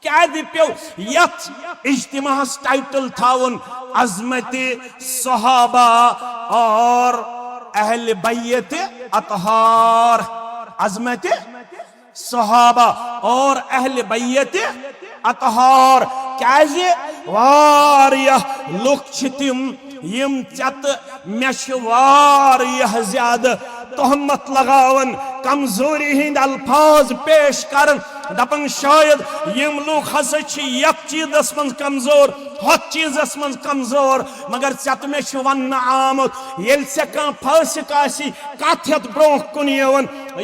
क्या पे यथ इज्तिमास टाइटल थाउन अजमत सहाबा और अहल बैत अतहार। अजमत सहाबा और अहल बैत अतहार क्या वारियह लुक छ तिम यम चत मेश वारियह ज्यादा तोहमत लगावन कमजोरी हिंद अल्फाज पेश करन दपन शायद यम लोग हसा यथ चीजस मज कमजोर हथ चीजस मज कमजोर मगर चत मे वन आमुत ये कह फसिक कत हेत ब्रो कुन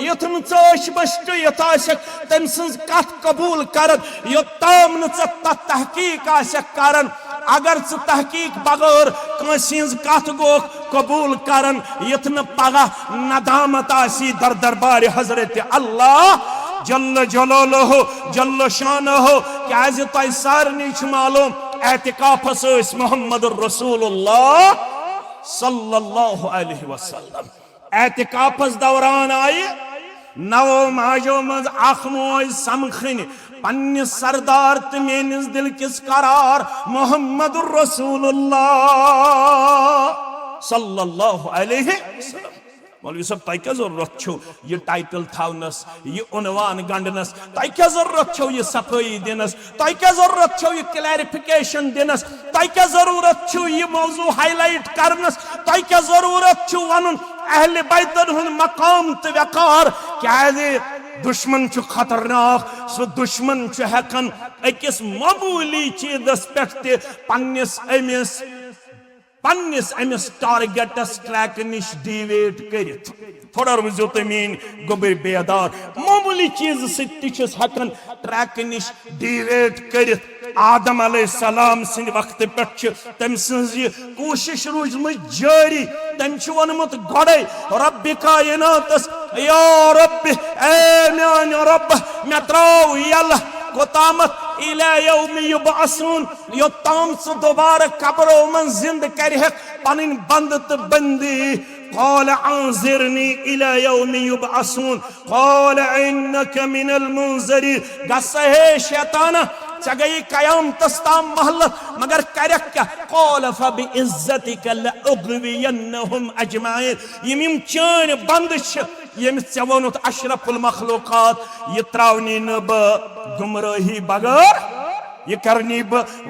युथ नश बस्ट युथ तम सज कत कबूल कर योत्ताम न तहकीक करन अगर तहकीक बगैर कंस कत गो कबूल करन युथ न पगह नदामत आसी दर दरबार हजरत अल्लाह जल्ल जलालहु जल्ल शानहु क्या तय सारनी मालूम एतिकाफस मोहम्मद रसूलुल्लाह सल्लल्लाहु अलैहि वसल्लम एतिकाफस दौरान आए नवो माजो मज अख मोज समखन पन्ने सरदार तो मेनिस दिल किस करार मोहम्मद रसूलुल्लाह सल्लल्लाहु अलैहि वसल्लम। मौलवी साहब तय क्या जरूरत छो ये टाइटल थावनस ये उनवान गंडनस तय क्या जरूरत छो ये सफाई दिनस तय क्या जरूरत छो ये क्लैरिफिकेशन दिनस तय क्या जरूरत छो ये मौजू हाईलाइट करनस तय क्या जरूरत छो वनुन अहले बैतन हुन मकाम तो वकार क्या दुश्मन छु खतरनाक सो दुश्मन छु हेकन अकिस मामूली चीजस पे पन्निस अमिस टारगेटस ट्रैक निश डिवेट करित थोड़ा रुजो तो मीन गोबर बेदार मामूली चीज सत्स हेकन ट्रैक निश डिवेट करित आदम अलैहिस्सलाम सिंद वक्त पे तम कोशिश रूजम जारी तम वनमुत गोड़े रब्बि कायनातस या रब्बि ए मान रब मे त्राव यल कोतामत इला यौम युबअसून योताम से दोबारा कब्रों में जिंद करह पनिन बंद तो बंदी قال انظرني الى يوم يبعثون قال انك من المنذرين गसहे शैताना चगई कयाम तस्ताम महलत मगर करक क्या قال فبعزتك لأغوينهم अजमाइन यम चान बंद यम चवनुत अशरफुल मखलूकात ये त्रावनी न ब गुमराही बगैर ये करनी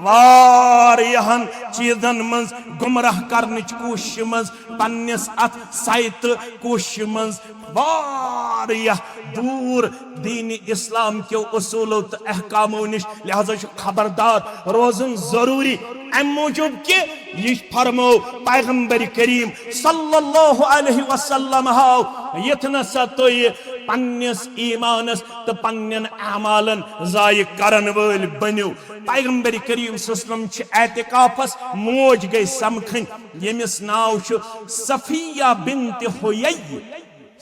वारियहन चीजन मज गुमराह करने कोशिश मज पन्निस अत साइत कोशिश मज वारियह दूर दीन इस्लाम के उसूलों तो अहकामों निश लिहाजा खबरदार रोजन जरूरी अम मूजूब के ये फरमो पैगंबर करीम सल्लल्लाहु अलैहि वसल्लम हाउ यथन सतो ये पन्निस ईमानस तो पन्नन अमालन जाय करन वल बन्यो पैगंबर करीम सल्लल्लाहु अलैहि एतिकाफस मोज गई समखन यमिस नाव छु सफिया बिन्त हुयय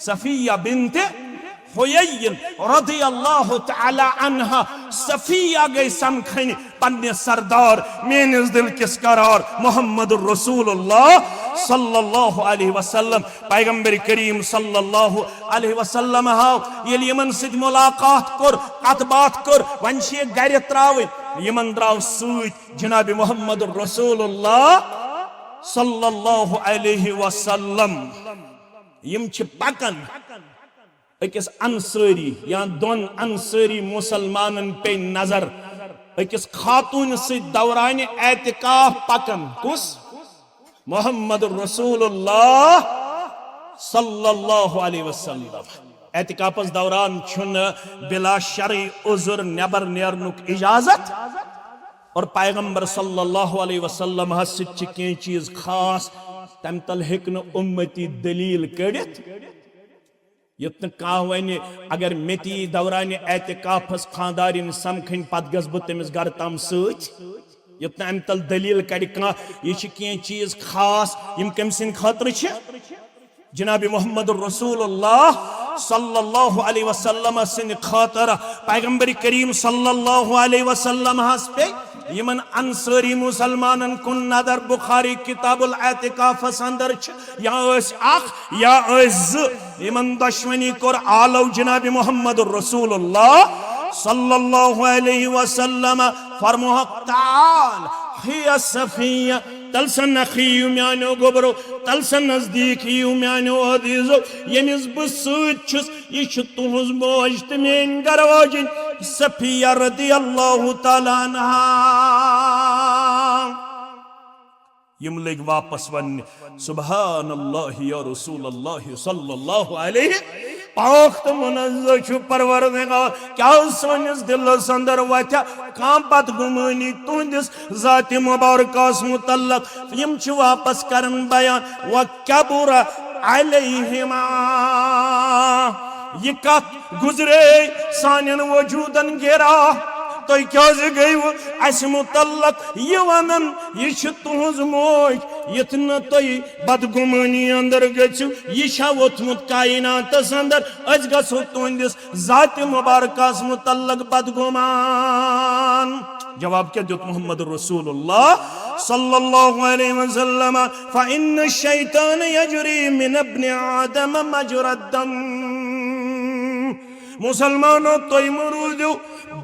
सफिया बिन्त हुयैन रदियल्लाहु तआला अन्हा सफिया गई समखन पन्ने सरदार मेनिस दिल किस करार मोहम्मद रसूलुल्लाह सल्लल्लाहु अलैहि वसल्लम पैगंबर करीम सल्लल्लाहु अलैहि वसल्लम हाव येल यमन सिद मुलाकात कर कत बात कर वन छे गर त्राव यमन द्राव सूत जनाब मोहम्मद रसूलुल्लाह सल्लल्लाहु अलैहि वसल्लम यम छ पकन अकिस अंसारी या दोन अंसारी मुसलमानन पे नजर अकिस खातून से दौरान एतिकाफ पकन कुस मोहम्मद रसूलुल्लाह सल्लल्लाहु अलैहि वसल्लम एतिकाफस दौरान छुन बिला शरई उज़्र नेबर नेरनुक इजाजत और पैगंबर सल्लल्लाहु अलैहि वसल्लम हस के चीज खास तम तल हेकन उम्मती दलील कड़ित युत कह वन अगर मेती दौरान एतिकाफस खानदारिन समखन पत गस बह तमिस गर तम युत अम तल दलील कड़ कह यह चीज खास यम कम सिंद खतर जनाब मोहम्मद रसूलुल्लाह सल्लल्लाहु अलैहि वसल्लम सिंद खतर पैगंबर करीम सल्लल्लाहु अलैहि वसल्लम हस पे यमन अंसारी मुसलमानन कुन नदर बुखारी किताबुल एतिकाफस अंदर या अख या यमन दुश्मनी कोर आलो जनाब मोहम्मद रसूलुल्लाह सल्लल्लाहु अलैहि वसल्लम फरमोहक ताल हिया सफिया तलसन नखियु म्यानो गोबरो तलसन नजदीक यू म्यानो अदीजो यमिस बह सत छुस यह तुहज मोज तो मेन गरवाजिन सफिया रदियल्लाहु ताला अन्हा यम लग वापस वन सुबहानल्लाह या रसूलल्लाह सल्लल्लाहु अलैहि पाक तो मुनज़्ज़ह छु परवरदिगार क्या सोनिस दिलस अंदर वथा कां बदगुमानी तुंदिस ज़ात मुबारकास मुतल्लक यम छु वापस करन बयान व कबुरा अलैहिमा ये कत गुजरे सानिन वजूदन गिरा तो क्या गई अस मुतल्लक यह वनन यह तुहज मोज यथ न तुम बदगुमानी अंदर गु यह वोथमुत कायनातस अंदर अस गो तुंदिस ज़ात मुबारकास मुतल्लक बदगुमान। जवाब क्या दुत मोहम्मद रसूलुल्लाह सल्लल्लाहु अलैहि वसल्लम फ़इन्न शैतान यजरी मिन इब्न आदम मजरा दम। मुसलमानों तुम रूजो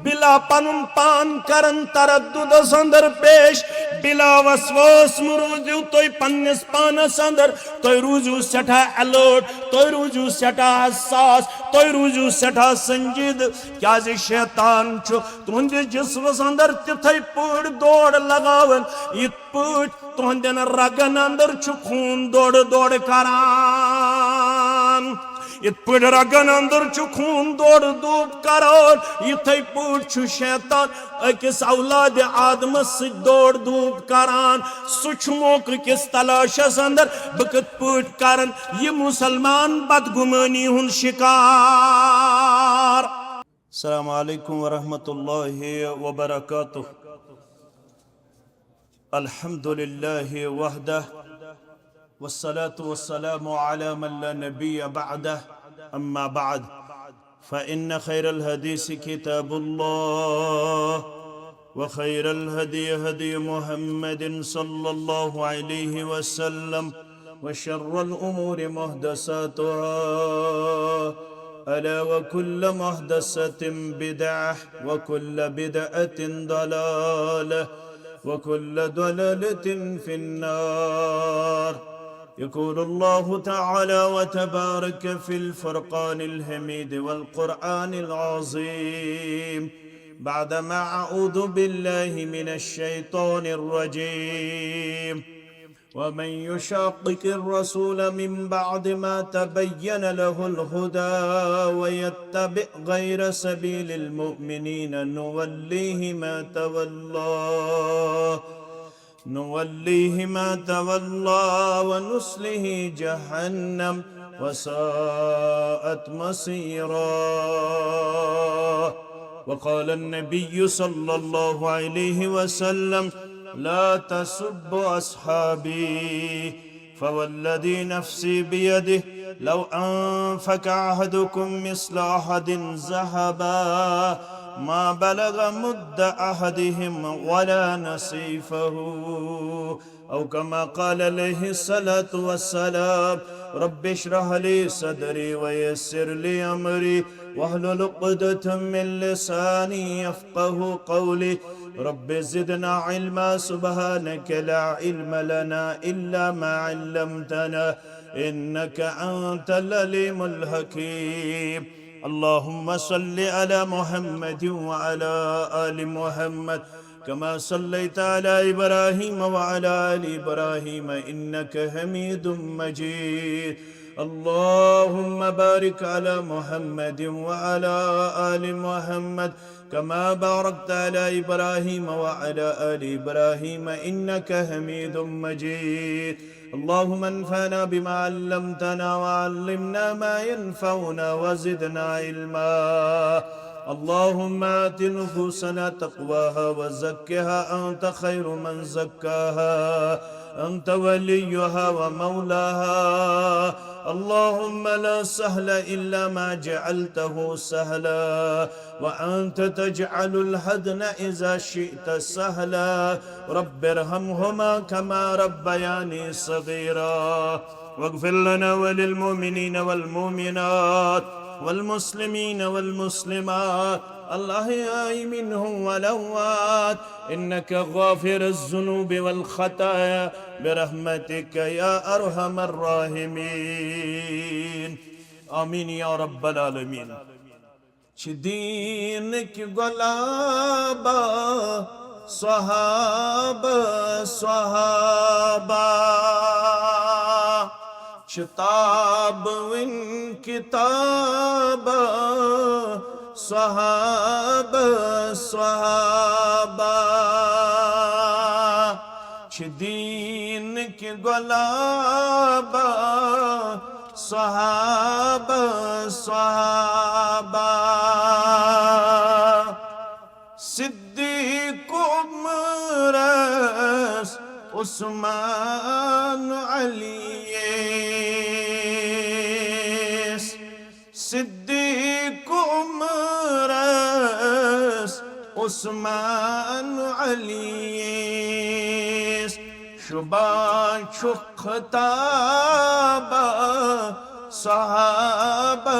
बिला पनुन पान करन तरद्दुद अंदर पेश बिला वसवास रूजो तुम पन्निस पानस अंदर तुम रूजो सठा अलर्ट तुम रूजो सठा हसास तुम रूजो सठा संजीद क्या शैतान तुहंदिस जिस्मस अंदर तिथे पड़ दौड़ लगावन इत पट तुहंदन रगन अंदर खून दौड़ दौड़ करान इत पड़ रगन अंदर खून दौड़ दूब करान इथे पट शैतान अकिस औलाद आदम दौड़ दूब करान सुच मौक किस तलाशस अंदर बह कत पट करन यह मुसलमान बदगुमानी हुन शिकार। अस्सलामु अलैकुम वरहमतुल्लाहि वबरकातुह। अल्हम्दुलिल्लाहि वहदह वस्सलातु वस्सलामु अला मन ला नबिय्य बअदह अम्मा बअद फ़इन्न खैरल हदीस किताबुल्लाह व खैरल हदी हदी मुहम्मदिन सल्लल्लाहु अलैहि वसल्लम व शर्रल उमूरि मुहदसातुहा अला व कुल्ल मुहदसतिन बिदअह व कुल्ल बिदअतिन दलालह व कुल्ल दलालतिन फिन्नार। يقول الله تعالى وتبارك في الفرقان الحميد والقرآن العظيم بعدما أعوذ بالله من الشيطان الرجيم ومن يشاقق الرسول من بعد ما تبين له الهدى ويتبع غير سبيل المؤمنين نوليه ما تولى ونصله جهنم وساءت مصيرا. وقال النبي صلى الله عليه وسلم لا تسبوا أصحابي فوالذي نفسي بيده لو أنفق أحدكم مثل أحد ذهبا ما بلغ مد أحدهم ولا نصيفه أو كما قال عليه الصلاة والسلام رب اشرح لي صدري ويسر لي أمري واحلل عقدة من لساني يفقه قولي رب زدنا علما سبحانك لا علم لنا إلا ما علمتنا إنك أنت العليم الحكيم. اللهم صل على محمد وعلى آل محمد كما صليت على إبراهيم وعلى آل إبراهيم إنك حميد مجيد. اللهم بارك على محمد وعلى آل محمد كما باركت على إبراهيم وعلى آل إبراهيم إنك حميد مجيد. اللهم انفعنا بما علمتنا وعلمنا ما ينفعنا وزدنا علما. اللهم آت نفوسنا تقواها وزكها أنت خير من زكاها أنت وليها ومولاها. اللهم لا سهل إلا ما جعلته سهلا وأنت تجعل الحزن إذا شئت سهلا. رب ارحمهما كما ربياني صغيرا. واغفر لنا وللمؤمنين والمؤمنات والمسلمين والمسلمات الأحياء منهم والأموات إنك غافر الذنوب والخطايا برحمتك يا أرحم الراحمين آمين يا رب العالمين دينك غلابة صحابة شتاب وين كتابة صحابة دينك غلابة صحابة صديق مرس عثمان علي صديق مرس عثمان علي شبان خطابة صحابة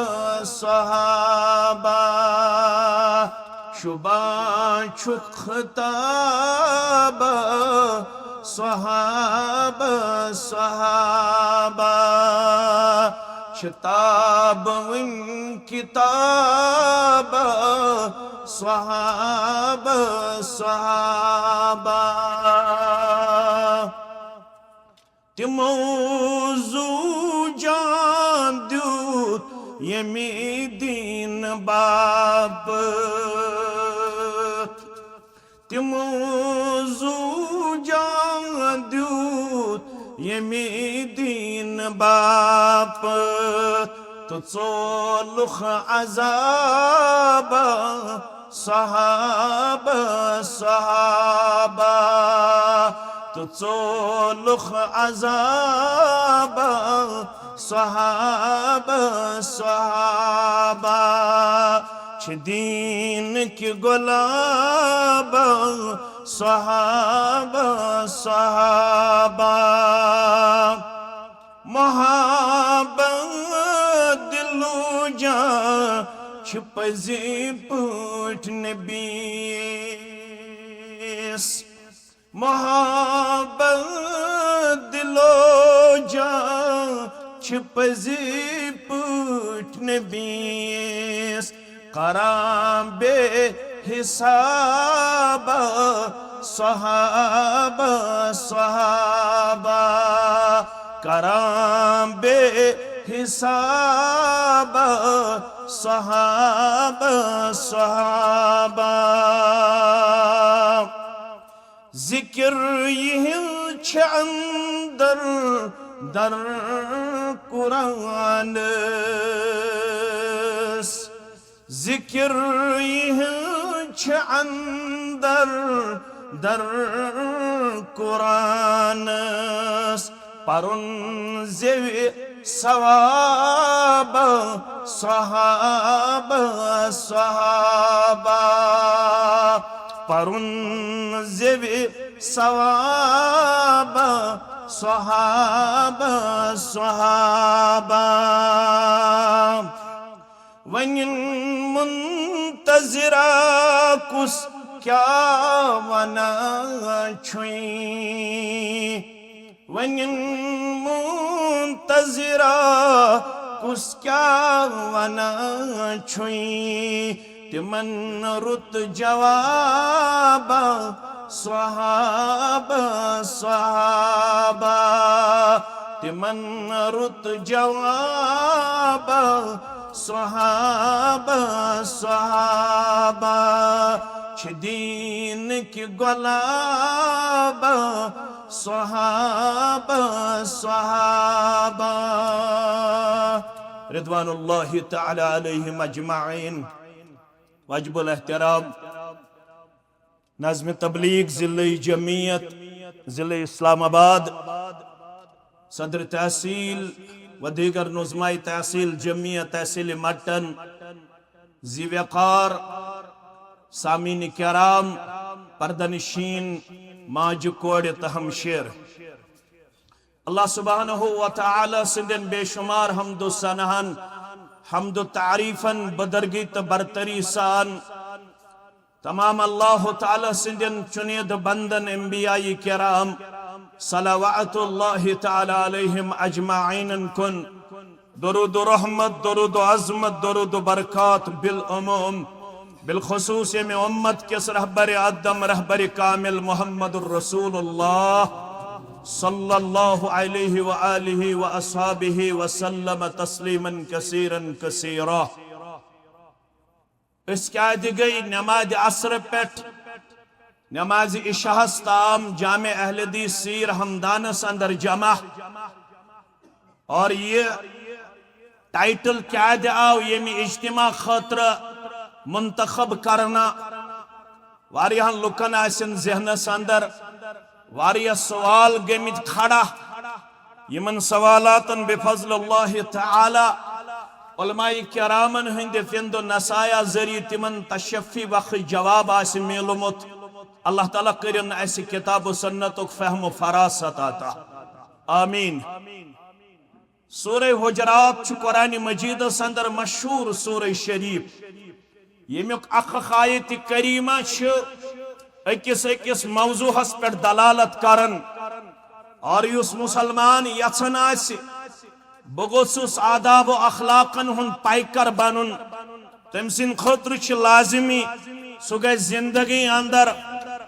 شبان خطابة صحابة شتاب وين كتابة صحابة تموزو جان دود يمي دين باب تموزو جان دود يمي دين باب تصلخ عذابا صحابة تصلخ عذابا صحابة دينك غلابة صحابة محبت दिलो जा छुपजी पूठ नबीस मोहब्बत दिलो जा छुपजी पूठ नबीस कराम बे हिसाबा सहाबा कराम बे हिसाबा सहाबा जिक्र यह अंदर दर कुरान जिक्र यह अंदर दर कुरान परुन जेवे सवाब सहाबा परुन जेवे सवाब सहाबा वनिन मुंतजिरा कुस क्या वना छुई वनिन मुंतजिरा कुस क्या वना छुई तिमन रुत जवाबा सहाबा तिमन रुत जवाबा सहाबा दीन की गुलाबा सहाबा रिदवानुल्लाहि तआला अलैहिम अजमाइन। वाजिबुल एहतराम नज़्म तबलीग ज़िले जमीयत ज़िले इस्लामाबाद सदर तहसील व दीगर नुज़माई तहसील जमीयत तहसील मटन ज़ी-वक़ार सामीन किराम पर्दनशीन माज कोड़ तहमशेर अल्लाह सुब्हानहु व तआला सिंदन बेशुमार हम्दो सनहन हम्दो तारीफन बदरगी त बरतरी सान तमाम अल्लाह ताला सिंदन चुनिद बंदन अंबियाई किराम सलावतुल्लाहि ताला अलैहिम अजमाइन कुन दुरूद रहमत, दुरूद अज़मत, दुरूद बरकत बिल उमूम बिलखुसूस में उम्मत किस रहबर आदम रहबर कामिल मुहम्मदुर रसूलुल्लाह सल्लल्लाहु अलैहि व आलिहि व अस्हाबिहि व सल्लम तस्लीमन कसीरन कसीरा। गई नमाज असर पे नमाज इशाहस ताम जामे अहलदीस सीर हमदानस अंदर जमा। और ये टाइटल क्या आव यमि इज्तिमा खतर मुंतखब करना। वारियाहन लुकन आसन ज़हनस अंदर वारिया सवाल गमित खड़ा। यमन सवालातन बिफज़लिल्लाहि तआला उलमाए किरामन हंद फिंद नसाया जरिए तिमन तशफ़ी वक़्त जवाब आस मिलमुत। अल्लाह ताला करन ऐसी किताब सुन्नतुक फहम फरासत आता आमीन। सूरह हुजरात कुरान मजीद अंदर मशहूर सूरह शरीफ। यमुक आयत करीमा अकिस अकिस मौजूहस पे दलालत करन। और युस मुसलमान यछन आसि बह गोसुस आदाब व अखलाकन हुंद पाइकर बनन, तम सिंद खतर लाजिमी सह गई जिंदगी अंदर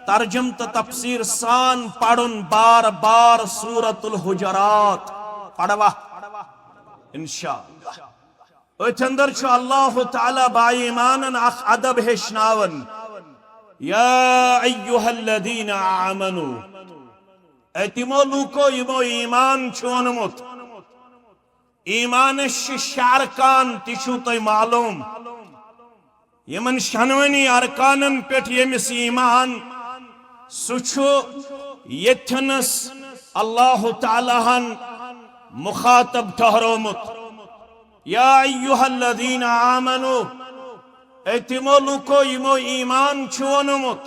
तर्जुम तो तफसीर सान पढ़ुन बार बार सूरतुल हुजरात पढ़वा इंशाअल्लाह। अथ अंदर अल्लाह ताला बाईमानन अख अदब हेचनावन। या अय्युहल्लदीना आमनू तिमो लूको यमो ईमान ओनमुत। ईमान शारकान तिशु तो मालूम यमन शनवनी अरकानन पे यमिस ईमान सुछु यथनस अल्लाह तालाहन मुखातब ठहरोमुत। या अय्युहल्लदीना आमनू तिमो लूको यमो ईमान ओनमुत।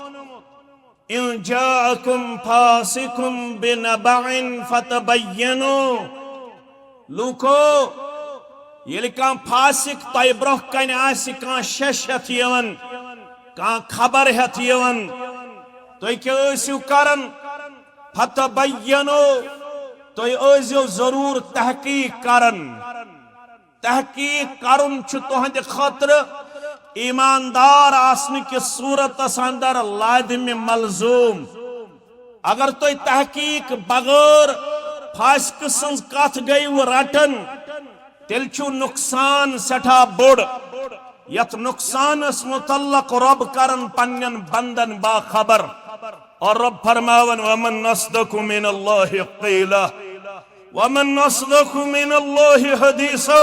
इन जाअकुम फासिकुम बिनबअन फतबय्यनु। लूको ये फासिक तय ब्रोह कन शश हेत यवन खबर हेत यवन तुम क्या करन फतबय्यनु तुम जरूर तहकीक करन। तहकीक करन तुहद खतर ईमानदार आसन कि सूरत अंदर लादिम मलजूम। अगर तुम तहकीक बगैर फासिक सज कथ गई रटन तेल नुकसान सठा बोड़। यथ नुकसानस मुतल्लक रब करन पन्नन बंदन बाखबर। और रब फरमावन वमन अस्दकु मिनल्लाहि क़ीला वमन अस्दकु मिनल्लाहि हदीसा।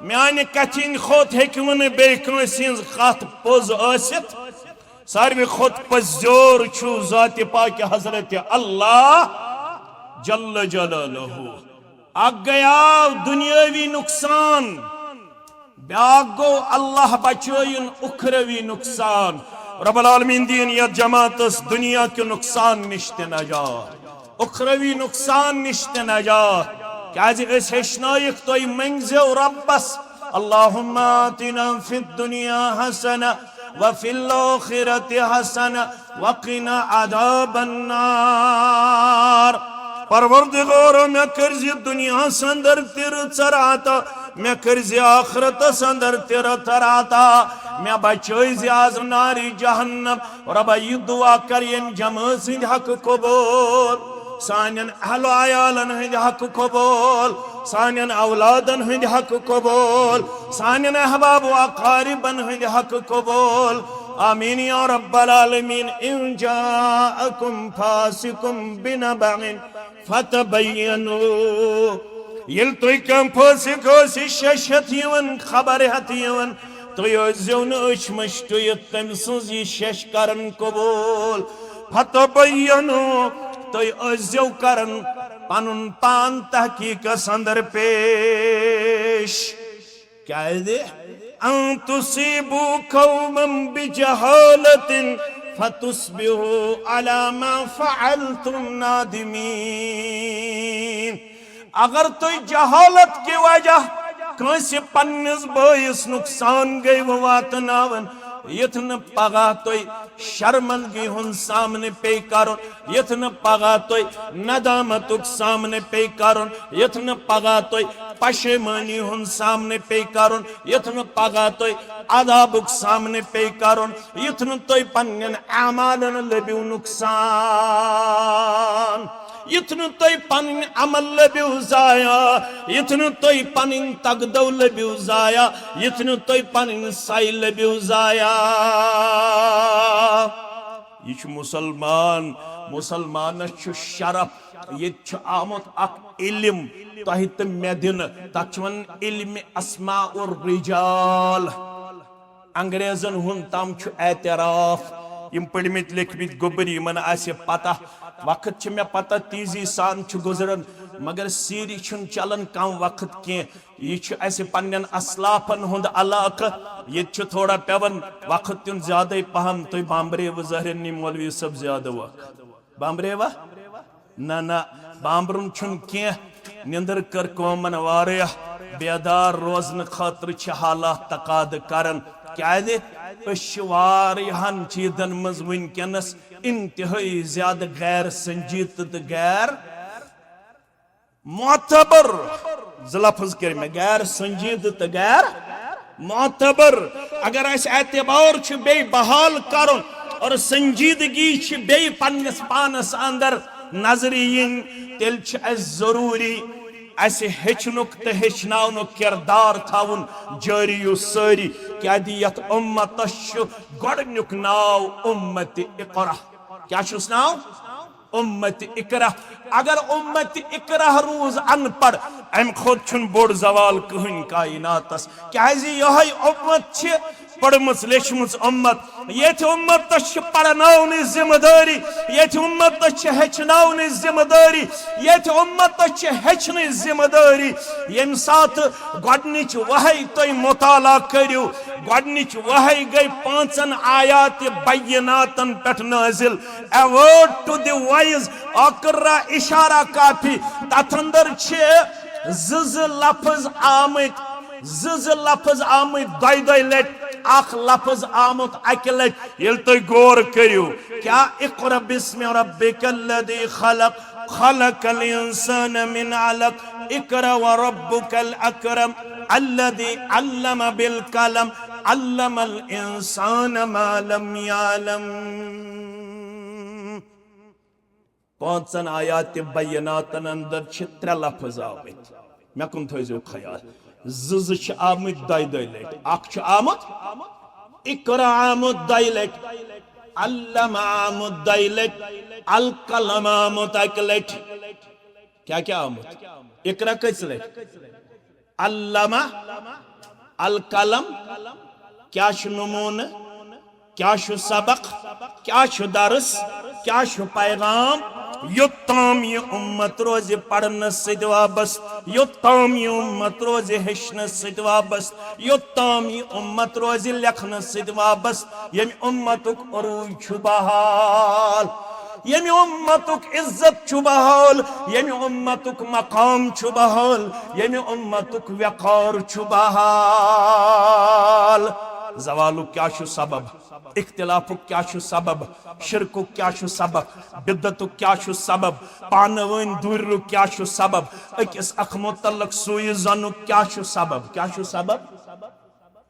म्याने कथिन खोत हेकवन बे कंसिज कथ पोज आसित सारवी खोत पजोर छु जाति पाक हजरत अल्लाह जल्ल जलालहू। अग गया दुनियावी नुकसान ब्याक गो अल्लाह बचोयन उखरवी नुकसान। रब्बुल आलमीन दीन या जमातस दुनिया के नुकसान निश्ते नजात उखरवी नुकसान निश्ते नजात। क्या हेचनायक तुम मंगजो रब्बस अल्लाहुम्मा आतिना फिद दुनिया हसना व फिल आखिरति हसना व क़िना अज़ाबन्नार। परवरदिगार मे कर्ज दुनिया अंदर तिर चराता मे कर्ज आखिरत अंदर तिर तराता मे बचोज आज नारी जहन्नम। रब यह दुआ कर जमा सिंद हक कबूल सानन अहलो आयालन हंद हक कबूल सानन औलादन हंद हक कबूल सानन अहबाब व अकारिबन हंद हक कबूल आमीन या रब्बल आलमीन। इन जाअकुम फासिकुम बिनबअन फतबय्यनु। येल तुम कम फासिक शश हेत यवन खबर हेत यवन तुम ओजो न अच मशटुयत तम सज यह शश करन कबूल। फतबय्यनु तुम ओजो करन पनुन पान तहकीकस अंदर पेश। क्या दे अन तुसीबू कौमन बिजहालतिन फतुस्बिहू अला मा फअलतुम नादिमीन। अगर तुम जहालत की वजह कंस पन्निस बयस नुकसान गई वातनावन यथन पगा तो शर्मंदगी हुन सामने पे करुन यथन पगा तो नदामतुक सामने पे करुन यथन पगा तो पशेमानी हुन सामने पे करुन यथन पगा तो अदाबुक सामने पे करुन यथन तो पन्नन अमालन लबिउ नुकसान यथन तो पन अमल लबिउ जाया यथन तो पन तगदौ लबिउ जाया यथन तो पन साई लबिउ जाया यह मुसलमान मुसलमान शरफ ये आमुत अख इल्म तह तो मे दिन तथ इल्म अस्मा और रिजाल अंग्रेजन हुन तम एतराफ यम पढ़मित लिखमित गोबर यमन आसे पता वक्त मे पता तेजी सान गुजरन मगर सीरी चलन कम वक्त कह यह पन्न असलाफन हुंद अलाक ये थोड़ा पेवन वक्त तुन ज्यादा पहम तुम बाम्बरे व जहरनी मौलवी सब ज्यादा वक्त बाम्बरे वा ना ना बाम्बरुन कह निंदर कर कौमन वारिया बेदार रोजन खतर हालात तकाद करन क्या चीजन मज वनकस इंतहाई ज्यादा गैर संजीद तो गैर मोतबर लफ्ज कर मे गैर संजीद तो गैर मोतबर अगर एतबार बे बहाल कर और संजीदगी बे पन्नस पानस अंदर नजर इन तेल जरूरी हेचनुक तो हेचनावनुक किरदार थावन जारी सारी क्या यथ उम्मतस गोडनुक नाव उम्मत इकरा क्या नाव उम्मत इकरा अगर उम्मत इकरा रूज अनपढ़ अम खुद बोड़ जवाल कहन कायनातस क्या यह उम्मत पढ़मस लेचमस उम्मत ये उम्मत पढ़न जिम्मेदारी ये उम्मत हेचन जिम्मेदारी ये उम्मत हेचन जिम्मेदारी यम सात गोडनिच वही तुम मुताला करू गोडनिच वही गई 5 आयात बैनातन पे नाजिल ए वर्ड टू द वाइज अकरा इशारा काफी तथ अंदर लफ्ज आमत लफ्ज आमत दय लट अख लफ्ज आमुत अकि लट ये तुम गौर करू क्या इक़रा बिस्मि रब्बिकल्लज़ी खलक़ खलक़ल इंसान मिन अलक़ इक़रा व रब्बुकल अकरम अल्लज़ी अल्लम बिल कलम अल्लमल इंसान मा लम यअलम 5 आयात बैनातन अंदर 3 लफ्ज आमत मे कुन थो ख्याल ज आमुत दय लट अख आमुत इक़रा आमुत दय लट अल्लम आमुत दय लट अल कलम आमुत अक लट क्या क्या आमुत इक़रा कस लट अल्लम अल कलम क्या नमून क्या सबक क्या दरस क्या पैगाम योत्ताम ये उम्मत रोज पढ़न सद वाबस्त योत्ताम ये उम्मत रोज हेचन सद वाबस्त योत्ताम ये उम्मत रोज लिखन सद वाबस्त यम उम्मतुक उरूज बहाल यम उम्मतुक इज्जत बहाल यम उम्मतुक मकाम बहाल यम उम्मतुक वक़ार बहाल जवालुक क्या सबब इख्तिलाफुक क्या सबब शिरकुक क्या सबब बिद्दतुक क्या सबब पानवन दूरुक क्या सबब अकिस अख मुतल्लक सुई जनुक क्या सबब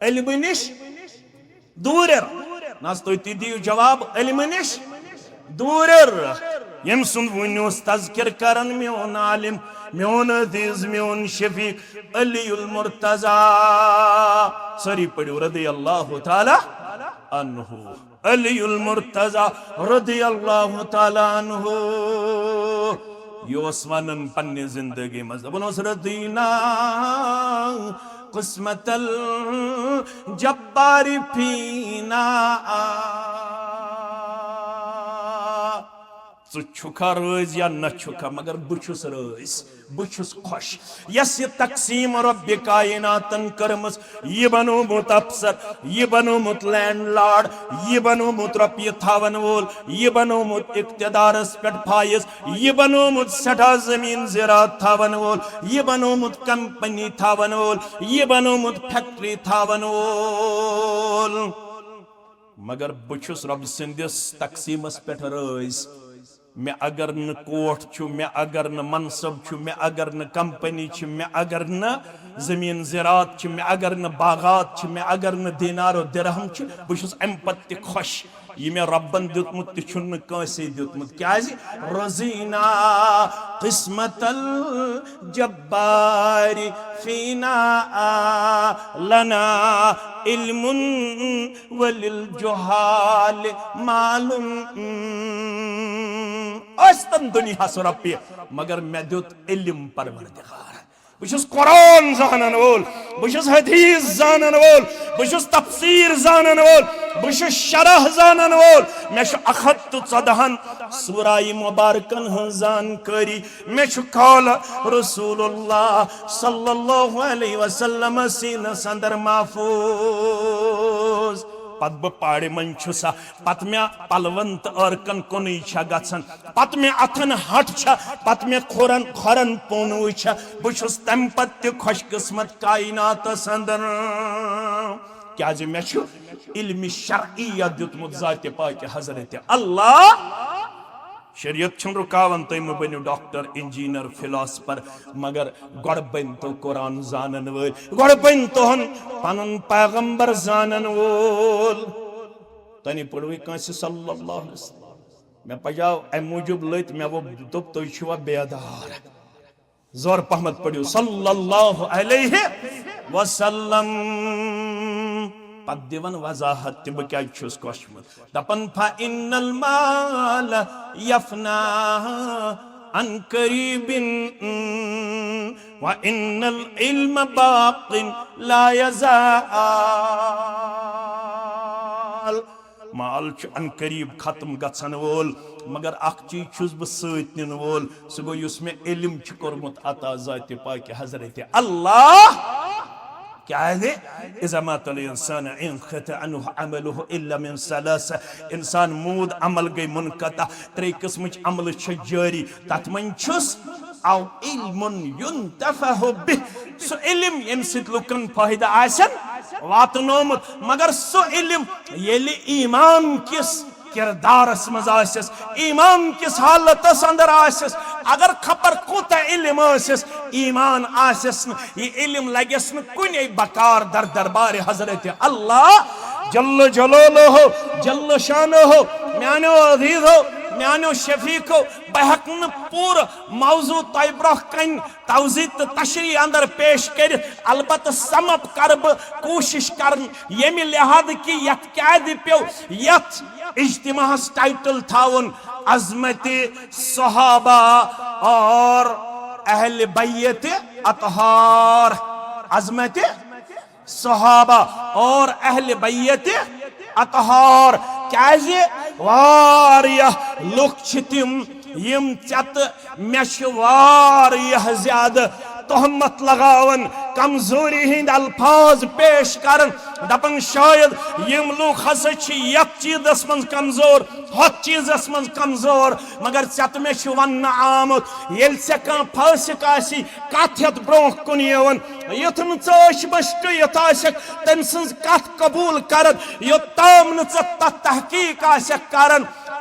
इल्म निश दूर नास तो दियो जवाब इल्म निश दूर यम सुन वनुस तज़किर करन मेन आलिम मेन अज़ीज़ मेन शफीक अलीउल मुर्तज़ा सरी पढ़ो रज़ियल्लाहु तआला अन्हु अलीउल मुर्तज़ा रज़ियल्लाहु तआला अन्हु योस वनन पन्ने जिंदगी मज दोनोस रदीना क़िस्मतल जब्बारी फीना छुखा रोज या न छुखा मगर बुछुस रोज बुछुस खुश यस ये तकसीम रब्बे कायनातन करमस ये बनोमुत अफसर ये बनोमुत लैंडलॉर्ड ये बनोमुत रपिय थावन वोल ये बनोमुत इक्तदारस पेट फायस ये बनोमुत सठा जमीन ज़रात थावन वोल ये बनोमुत कंपनी थावन वोल ये बनोमुत फैक्ट्री थावन वोल मगर बुछुस रब सिंदिस तकसीमस पे रज मे अगर न कोठ छु मे अगर न मनसब छु मे अगर न कंपनी छु मे अगर न जमीन ज़रात छु मे अगर न बागात छु मे अगर न दीनारो दिरहम छु बुछुस अम पत्ते खुश ये मे रब्बन दितमुत छु न कासे दितमुत क्याज रज़ीना किस्मतल जब्बारी फीना लना इल्मुन वलिल जुहाल मालूम अस्तन दुनिया सुरपी मगर मे दुत इल्म परवरदिगार बहुस कुरान जानन वोल बहुस हदीस जानन वोल बहुस तफसीर जानन वोल बहुस शरह जानन वोल मे 14 सूरा मुबारकन हन जानकारी मे कौल रसूलुल्लाह सल्लल्लाहु अलैहि वसल्लम सीन संदर महफूज पत बह पाड़े मन छुसा पत मे पलवंत अर्कन कुन गन पत मे अथन हट पत मे खोरन खोरन पोन बहुस तम पे खुश किस्मत कायनात अंदर क्या मे इल्म शरइया दितमुत ज़ाते पाक हजरत अल्लाह शरीयत छुन रुकावन तुम बनो डॉक्टर इंजीनियर फिलोसफर मगर गोड़ बन तो कुरान जानन वोल गोड़ बन तोहन पनुन पैगंबर जानन वोल तनी पढ़वे कंस सल्लल्लाहु अलैहि वसल्लम मे पजाव अम मूजूब लत मे वो दोप तुम छुआ बेदार जोर पहमत पढ़ो सल्लल्लाहु अलैहि वसल्लम पत दिवन वजाहत ति बह क्या कशमुत दपन फा इन्नल माल यफना अन करीबिन व इन्नल इल्म बाक़िन ला यज़ाल माल अन करीब खत्म गछन वोल मगर अख चीज छुस बह सत निन वोल सह गो युस मे इल्म कोरमुत अता ज़ाते पाक हजरत अल्लाह क्या है इंसान मूद अमल गई मुनकता 3 किस्म अमल जारी तथ मन औ इल्मुन युंतफअु बिह सो इल्म यम सित लुकन फायदा आसन वातनोमुत मगर सो इल्म येली ईमान किस किरदारस मज आसिस ईमान किस हालतस अंदर आसिस अगर खबर कोता इल्म आसिस ईमान आसिस ये इल्म लगेस न कुने बकार दर दरबार हजरत अल्लाह जल्ल जलालहु जल्ल शानहु म्यानो अजीज हो म्यानो शफीक हो बहक न पूर मौजू तय ब्रोह कन तवजीद तो तशरी अंदर पेश कर अलबत समप कर कोशिश कर यमि लिहाज कि यत क्या पे यत इज्तिमास टाइटल थाउन अजमत सहाबा और अहल बैत अतहार अजमत सहाबा और अहल बैत अतहार क्या वारिया लुक तिम यम चत मे वारिया ज्यादा तोहमत लगावन कमजोरी हिंद अल्फाज पेश कर दपन शायद यम लोग हसा यथ चीजस मन कमजोर हथ चीजस मन कमजोर मगर चत मे वन आमुत ये कह फासिक आसी कत हेत ब्रोह कुन यवन युथ न बस्ट युथ तम सज कत कबूल कर योत्ताम न तहकीक कर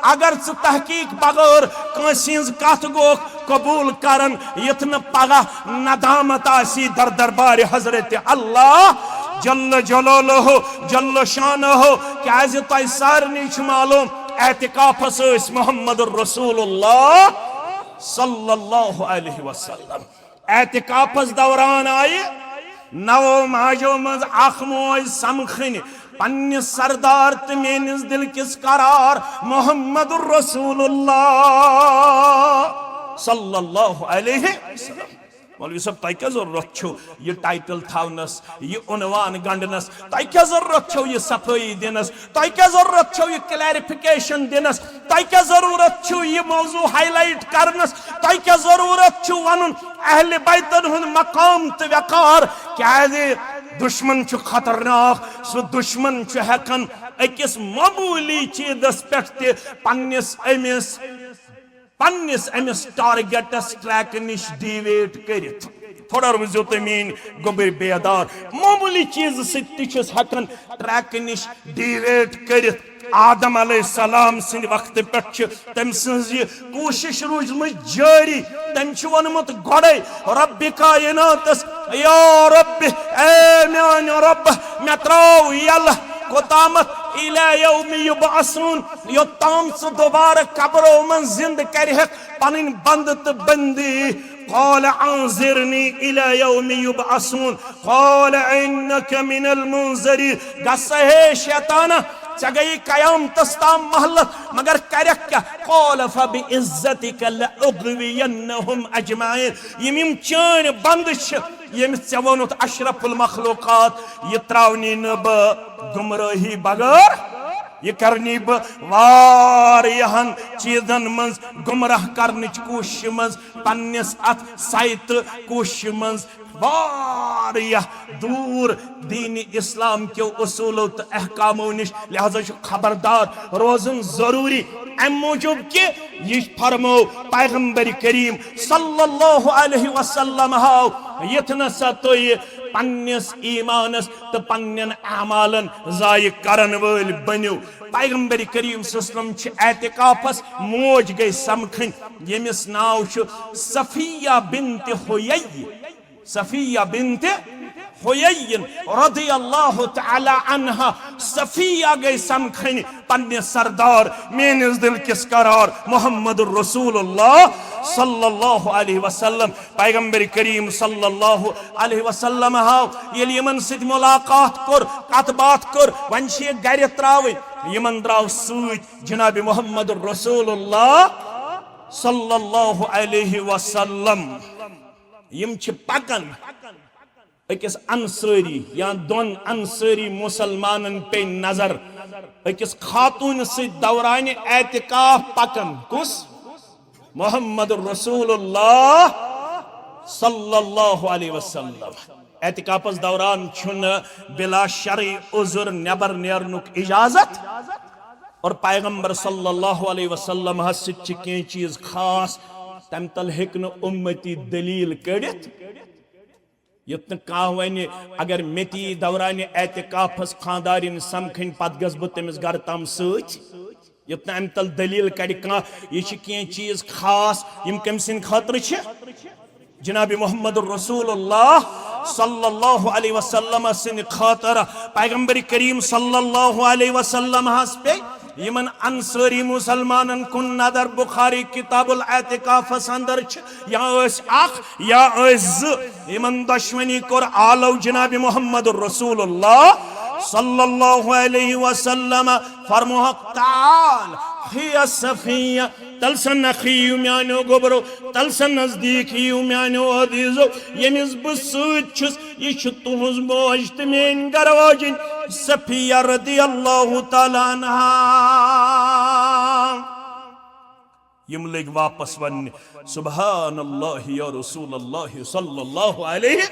अगर तहकीक बगैर कंस कत गो कबूल करन युथ न पगह नदामत आसी दर दरबार हजरत अल्लाह जल्ल जलालहु जल्ल शानहु क्या तय सारनी मालूम एतिकाफस मोहम्मद रसूलुल्लाह सल्लल्लाहु अलैहि वसल्लम एतिकाफस दौरान आये नवो माजो मज अख मोज समखन पन्ने सरदार तो मेनिस दिल किस करार मोहम्मद रसूलुल्लाह सल्लल्लाहु अलैहि वसल्लम मौलवी साहब तय क्या जरूरत छो ये टाइटल थावनस ये उनवान गंडनस तय क्या जरूरत छो ये सफाई दिनस तय क्या जरूरत छो ये क्लैरिफिकेशन दिनस तय क्या जरूरत छो ये मौजू हाईलाइट करनस तय क्या जरूरत छो वनुन अहले बैतन हुन मकाम तो वकार क्या दुश्मन छु खतरनाक सो दुश्मन छु हेकन अकिस मामूली चीजस पे पन्निस अमिस टारगेटस ट्रैक निश डिवेट करित थोड़ा रुजो तो मीन गोबर बेदार मामूली चीज सत्य हेकन ट्रैक निश डिवेट करित आदम अलैहिस्सलाम सिंद वक्त पे तम सज कोशिश रूजम जारी तम वोनमुत गोड़े रब्बि कायनातस या रब्बि ए मान रब मे त्राव यल कोतामत इला यौम युबअसून योताम से दोबारा कब्रों में जिंद कर पन बंद तो बंदी قال انظرني الى يوم يبعثون قال انك من المنذرين قصه شيطانا चगई कयाम तस्ताम महलत मगर करक क्या कौल फबि इज्जतिक लउगवियन्नहुम अजमाइन यम चान बंद यम चवनुत अशरफुल मखलूकात ये त्रावनी न ब गुमराही बगैर ये करनी ब वारियहन चीजन मंज गुमराह करने कोशिश मंज पन्निस अथ साइत कोशिश मंज वारिया दूर दीन इस्लाम के उसूलों तो अहकामों निश लिहाजा खबरदार रोजन जरूरी अम मूजूब के ये फरमो पैगंबर करीम सल्लल्लाहु अलैहि वसल्लम हाउ यतना सा तो ये पन्निस ईमानस तो पन्नन अमालन जाय करन वल बन्यु पैगंबर करीम सल्लल्लाहु अलैहि वसल्लम एतिकाफस मोज गई समखन यमिस नाव छु सफिया बिन्त हुयय सफिया बिन्त हुयैन रदियल्लाहु तआला अन्हा सफिया गई समखन पन्ने सरदार मेनिस दिल किस करार मोहम्मद रसूलुल्लाह सल्लल्लाहु अलैहि वसल्लम पैगंबर करीम सल्लल्लाहु अलैहि वसल्लम हाव येल यमन सिद मुलाकात कर कत बात कर वन छे गर त्राव यमन द्राव सूत जनाब मोहम्मद रसूलुल्लाह सल्लल्लाहु अलैहि वसल्लम यम छ पकन अकिस अंसारी या दोन अंसारी मुसलमानन पे नजर अकिस खातून से दौरान एतिकाफ पकन कुस मोहम्मद रसूलुल्लाह सल्लल्लाहु अलैहि वसल्लम एतिकाफस दौरान छुन बिला शरई उज़्र नेबर नेरनुक इजाजत और पैगंबर सल्लल्लाहु अलैहि वसल्लम हस के चीज खास तम तल हेकन उम्मती दलील कड़ित युत कह वन अगर मेती दौरान एतिकाफस खानदारिन समखन पत गस बह तमिस गर तम युत अम तल दलील कड़ कह यह चीज खास यम कम सिंद खातर जनाब मोहम्मद रसूलुल्लाह सल्लल्लाहु अलैहि वसल्लम सिंद खातर पैगंबर करीम सल्लल्लाहु अलैहि वसल्लम हस पे यमन अंसारी मुसलमानन कुन नदर बुखारी किताबुल एतिकाफस अंदर या अख या यमन दुश्मनी कोर आलो जनाब मोहम्मद रसूलुल्लाह सल्लल्लाहु अलैहि वसल्लम फरमोहक ताल हिया सफिया तलसन नखियु म्यानो गोबरो तलसन नजदीक यु म्यानो अदीजो यमिस बसुछुस ये तुहज मोज त मेन गरवाजिन सफिया रदियल्लाहु ताला अन्हा यम लग वापस वन सुबहानल्लाह या रसूलल्लाह सल्लल्लाहु अलैहि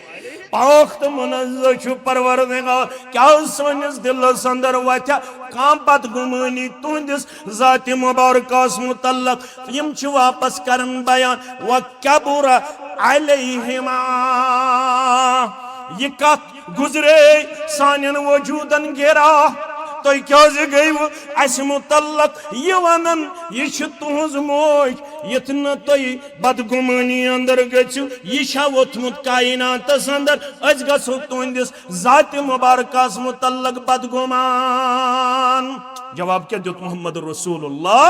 पाक तो मुनज़्ज़ह छु परवरदिगार क्या सोनिस दिलस अंदर वथा काम पत गुमानी तुंदिस जात मुबारकस मुतल्लक यम छु वापस करन बयान व कबुरा अलैहिमा ये कत गुजरे सानिन वजूदन गिरा तो क्या गई अस मुतल्लक ये वनन यह तुहज मोज यथ न तुम बदगुमानी अंदर गु यह वोथमुत कायनातस अंदर अस गो तुंदिस जात मुबारकस मुतल्लक बदगुमान जवाब क्या दुत मोहम्मद रसूलुल्लाह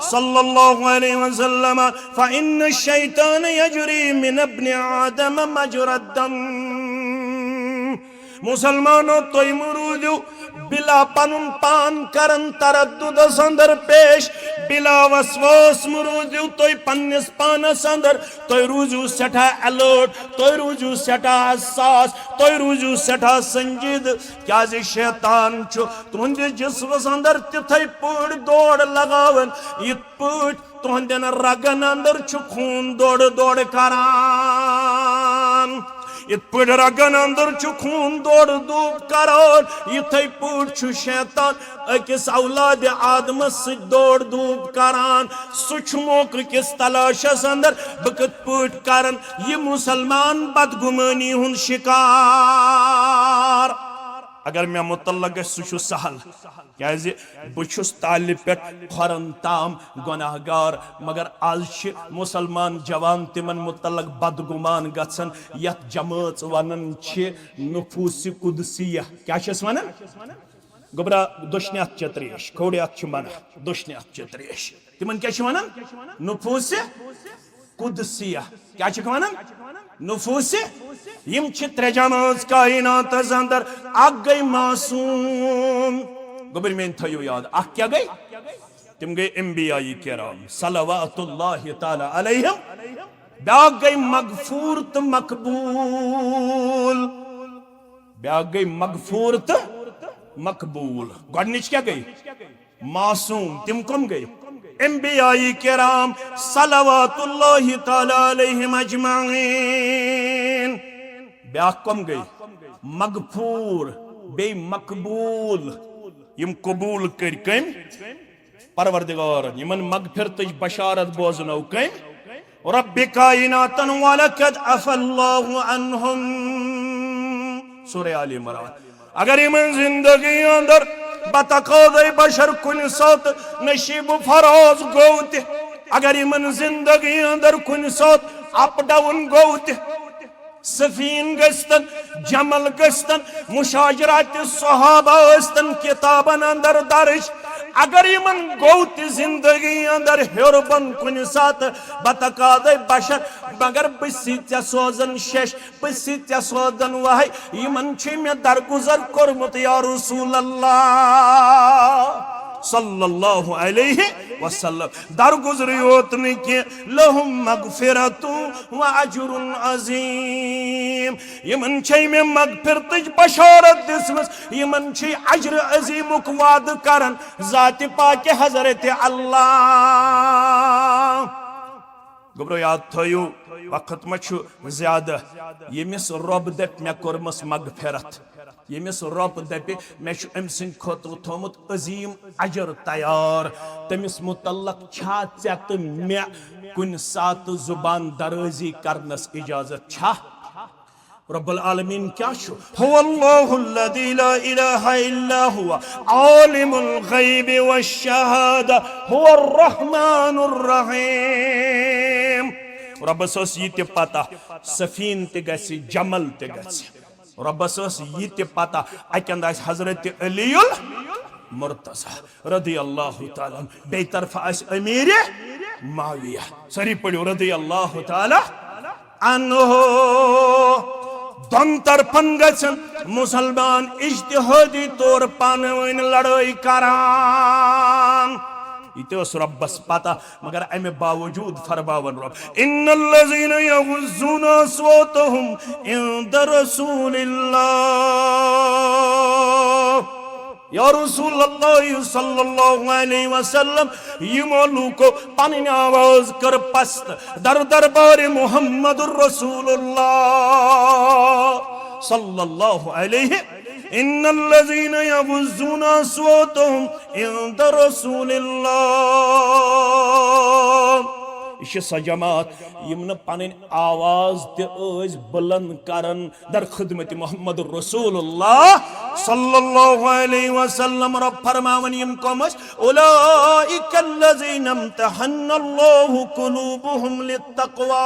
सल्लल्लाहु अलैहि वसल्लम फइन्न शैतान यजरी मिन इब्न आदम मजरा दम मुसलमानों तो मरूदो बिला पनुन पान करन तरद्दुदस अंदर पेश बिला वसवास मरूदो तो पन्निस पानस अंदर तो रूजू सठा अलर्ट तो रूजू सठा हसास तो रूजू सठा संजीद क्या शैतान छु तुंद जिस्मस अंदर तिथै पड़ दौड़ लगावन इत पड़ तुंदन रगन अंदर छु खून दौड़ दौड़ करान इत पड़ रगन अंदर छु खून दौड़ दूब करान इथे पड़ छु शैतान अकिस औलाद आदम से दौड़ दूब करान सुछ मौक किस तलाशस अंदर बकत पड़ करन ये मुसलमान बदगुमानी हुन शिकार अगर मैं मुतल्लक सह सहल क्या बहुस ताल पे खरन ताम गुनाहगार मगर आज मुसलमान जवान तिमन मुतल्लक बदगुमान गसन यत जमात वनन नुफूस कुदसिया क्या वनान गोबरा दुश्न त्रेश खोड़ मन दुश्न त्रेश तिमन क्या वनान नुफूस कुदसिया क्या वनान नुफूस यम त्रे जमात कायनात अंदर अख गई मासूम गोबर मेन थयो याद अख क्या गई तिम गई अंबियाई किराम सलवातुल्लाहि तआला अलैहिम ब्याक गई मगफूर तो मकबूल ब्याक गई मगफूर तो मकबूल गडनिच क्या गई मासूम तिम कम गई अंबियाई किराम सलवातुल्लाहि तआला अलैहिम अजमाइन ब्याक कम गई मगफूर बे मकबूल यम कबूल कर कम परवरदिगार यमन मगफिरत बशारत बोजनो कम रब्बि कायनातन वलकद अफल्लाहु अन्हुम सूरह आल इमरान अगर यमन जिंदगी अंदर बतकौदे बशर कुन सात नशीब फराज गोत अगर यमन जिंदगी अंदर कुन सात अप डाउन गोत सफीन गस्तन जमल गस्तन मुशाजरात सहाबा गस्तन किताबन अंदर दर्ज अगर यमन गोत जिंदगी अंदर हेरबन कुन सात बतकादे बशर मगर बसी सोजन शेष बसी सोजन वह यमन मे दरगुजर कोरमुत या रसूल अल्लाह सल्लल्लाहु अलैहि वसल्लम दरगुजर योत न कि लहुम मगफिरतु व अजरुन अजीम यमन मे मगफिरत बशारत दिसमस यमन अजर अजीमुक वाद करन जात पाक हजरत अल्लाह गोब्रो याद थयो वक्त मछु ज्यादा यमिस रब दप मे कोरमस मगफिरत यमिस रब दपे मे अम सिंद खतर थोमुत अजीम अजर तैयार तमिस मुतल्लक छा तो मे कुन सात जुबान दराजी करनस इजाजत छा रब्बुल आलमीन क्या हुवल्लाहुल्लज़ी ला इलाहा इल्ला हुवा आलिमुल गैबि वश्शहादा हुवर रहमानुर रहीम रब्बस ये पता सफीन ते गसी जमल ते गसी रब्बस ये पता अकंद हजरत अलीउल मुर्तज़ा रदियल्लाहु तआला बे तरफ अमीर माविया सरी पढ़ो रदियल्लाहु तआला अन्हु दोन तरफन गसन मुसलमान इज्तिहादी तौर पानवन लड़ाई करान इते रब्बस पता मगर अमे बावजूद फरमावन रब इन्नल्लज़ीना यगुज़्ज़ूना अस्वातहुम इंद रसूलिल्लाह या रसूल अल्लाह सल्लल्लाहु अलैहि वसल्लम यमो लूको पन आवाज कर पस्त दर दरबार मुहम्मदुर रसूलुल्लाह सल्लल्लाहु अलैहि इन्नल्लज़ीना यगुज़्ज़ूना अस्वातहुम इंद रसूलिल्लाह यह स जमात यम पन आवाज तज बुलंद करन दर खिदमत मोहम्मद रसूलुल्लाह सल्लल्लाहु अलैहि वसल्लम रब फरमावन यम कमस उलाइकल्लज़ीना इम्तहन्नल्लाहु कुलूबुहुम लित्तक़वा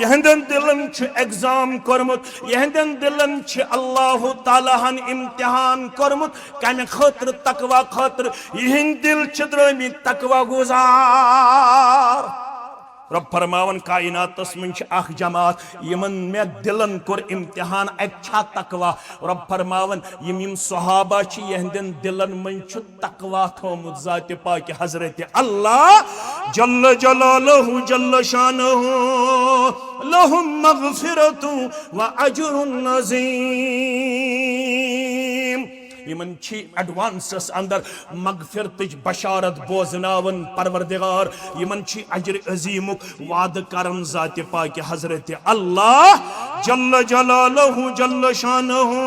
यहंदन दिलन छ एग्जाम करमुत यहंदन दिलन छ अल्लाह ताला हन इम्तिहान करमुत कम खतर तकवा खतर यहंद दिल छ द्रमी तकवा गुजार रब फरमावन कायनातस मन अख जमात यमन मे दिलन कोर इम्तिहान अच्छा तकवा रब फरमावन यम सहाबा यहंदन दिलन मन तकवा थोमुत जात पाक हजरत अल्लाह जल्ल जलालहु जल्ल शानहु लहुम मगफिरतु व अजरुन अज़ीम यमन एडवांसस अंदर मगफिरत बशारत बोजनावन परवरदिगार यमन अजर अजीमुक वाद करन जात पाक हजरत अल्लाह जल्ल जलालहु जल्ल शानहु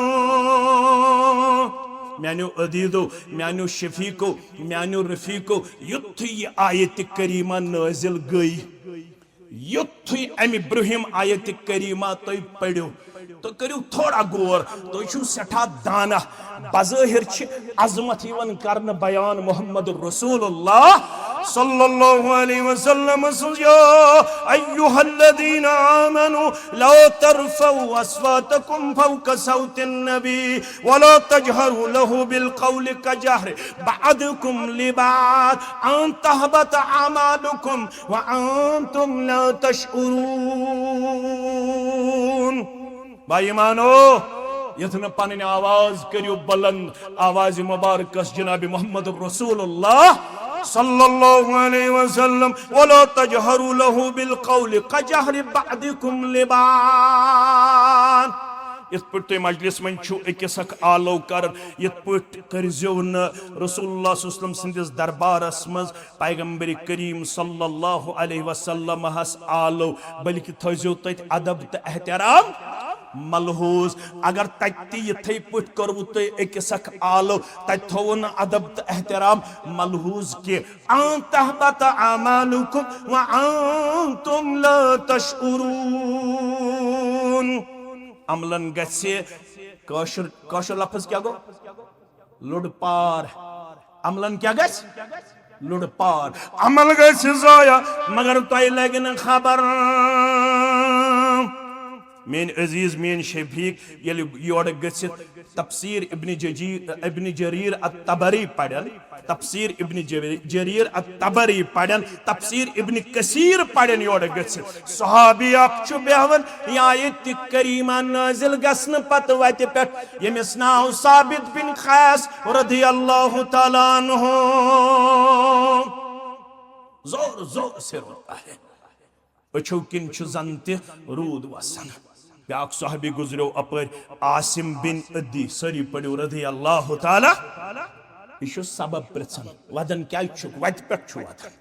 म्यानो अदीदो म्यानो शफीको म्यानो रफीको युथ ये आयत करीमा नाजिल गई युथ अमि ब्रहिम आयत करीमा तुम पढ़ो तो करू थोड़ा गौर तो सठा दाना बज़ाहिर अजमत करन बयान मोहम्मद रसूलुल्लाह सल्लल्लाहु अलैहि वसल्लम या अय्युहल्लज़ीना आमनू ला तरफ़ऊ अस्वातकुम फ़ौक़ सौतिन नबी वला तजहरू लहू बिलक़ौलि कजहरि बअदकुम लिबअद अन तहबत अमालुकुम व अंतुम ला तशउरून। भाई मानो यथन पन आवाज करियो बुलंद आवाज मुबारक जनाब मोहम्मद रसूलुल्लाह सल्लल्लाहु अलैहि वसल्लम वला तजहरू लहू बिलक़ौलि कजहरि बअदकुम लिबान। इत पे मजलिस मन अकिस आलो कर करजो न रसूलुल्लाह सल्लल्लाहु अलैहि वसल्लम सिंदिस दरबारस मज पैगंबर करीम सल्लल्लाहु अलैहि वसल्लम हस आलो बल्कि थजो तत अदब तो एहतराम मलहूज। अगर तत्ती यथे पुट करवु तो अकिस आलो तत थो न अदब तो एहतराम मलहूज के अन तहबत अमालुकुम व अंतुम ला तशउरून। अमलन गसे कौशल लफ्ज क्या गो लुड़ पार। अमलन क्या गस लुड़ पार अमल गस जाया मगर तय लगे न खबर। मेन अजीज मेन शफीक ये योर गसित तफसीर इब्न जरीर अत-तबरी पढ़न तफसीर इब्न जरीर अत-तबरी पढ़न तफसीर इब्न कसीर पढ़न योर गसित सहाबी अख बेहवन आयत करीमा नाजिल गसन पत वत पे यमिस नाव साबित बिन खैस रदियल्लाहु तआला अन्हु जोर जोर से रोता है अछो किन जन रूद वसन। ब्याक साहबी गुजरो अपर आसिम बिन अदी सरी पड़ो रदी अल्लाह ताला यह सबब पृछन वदन क्या वत पे वदन।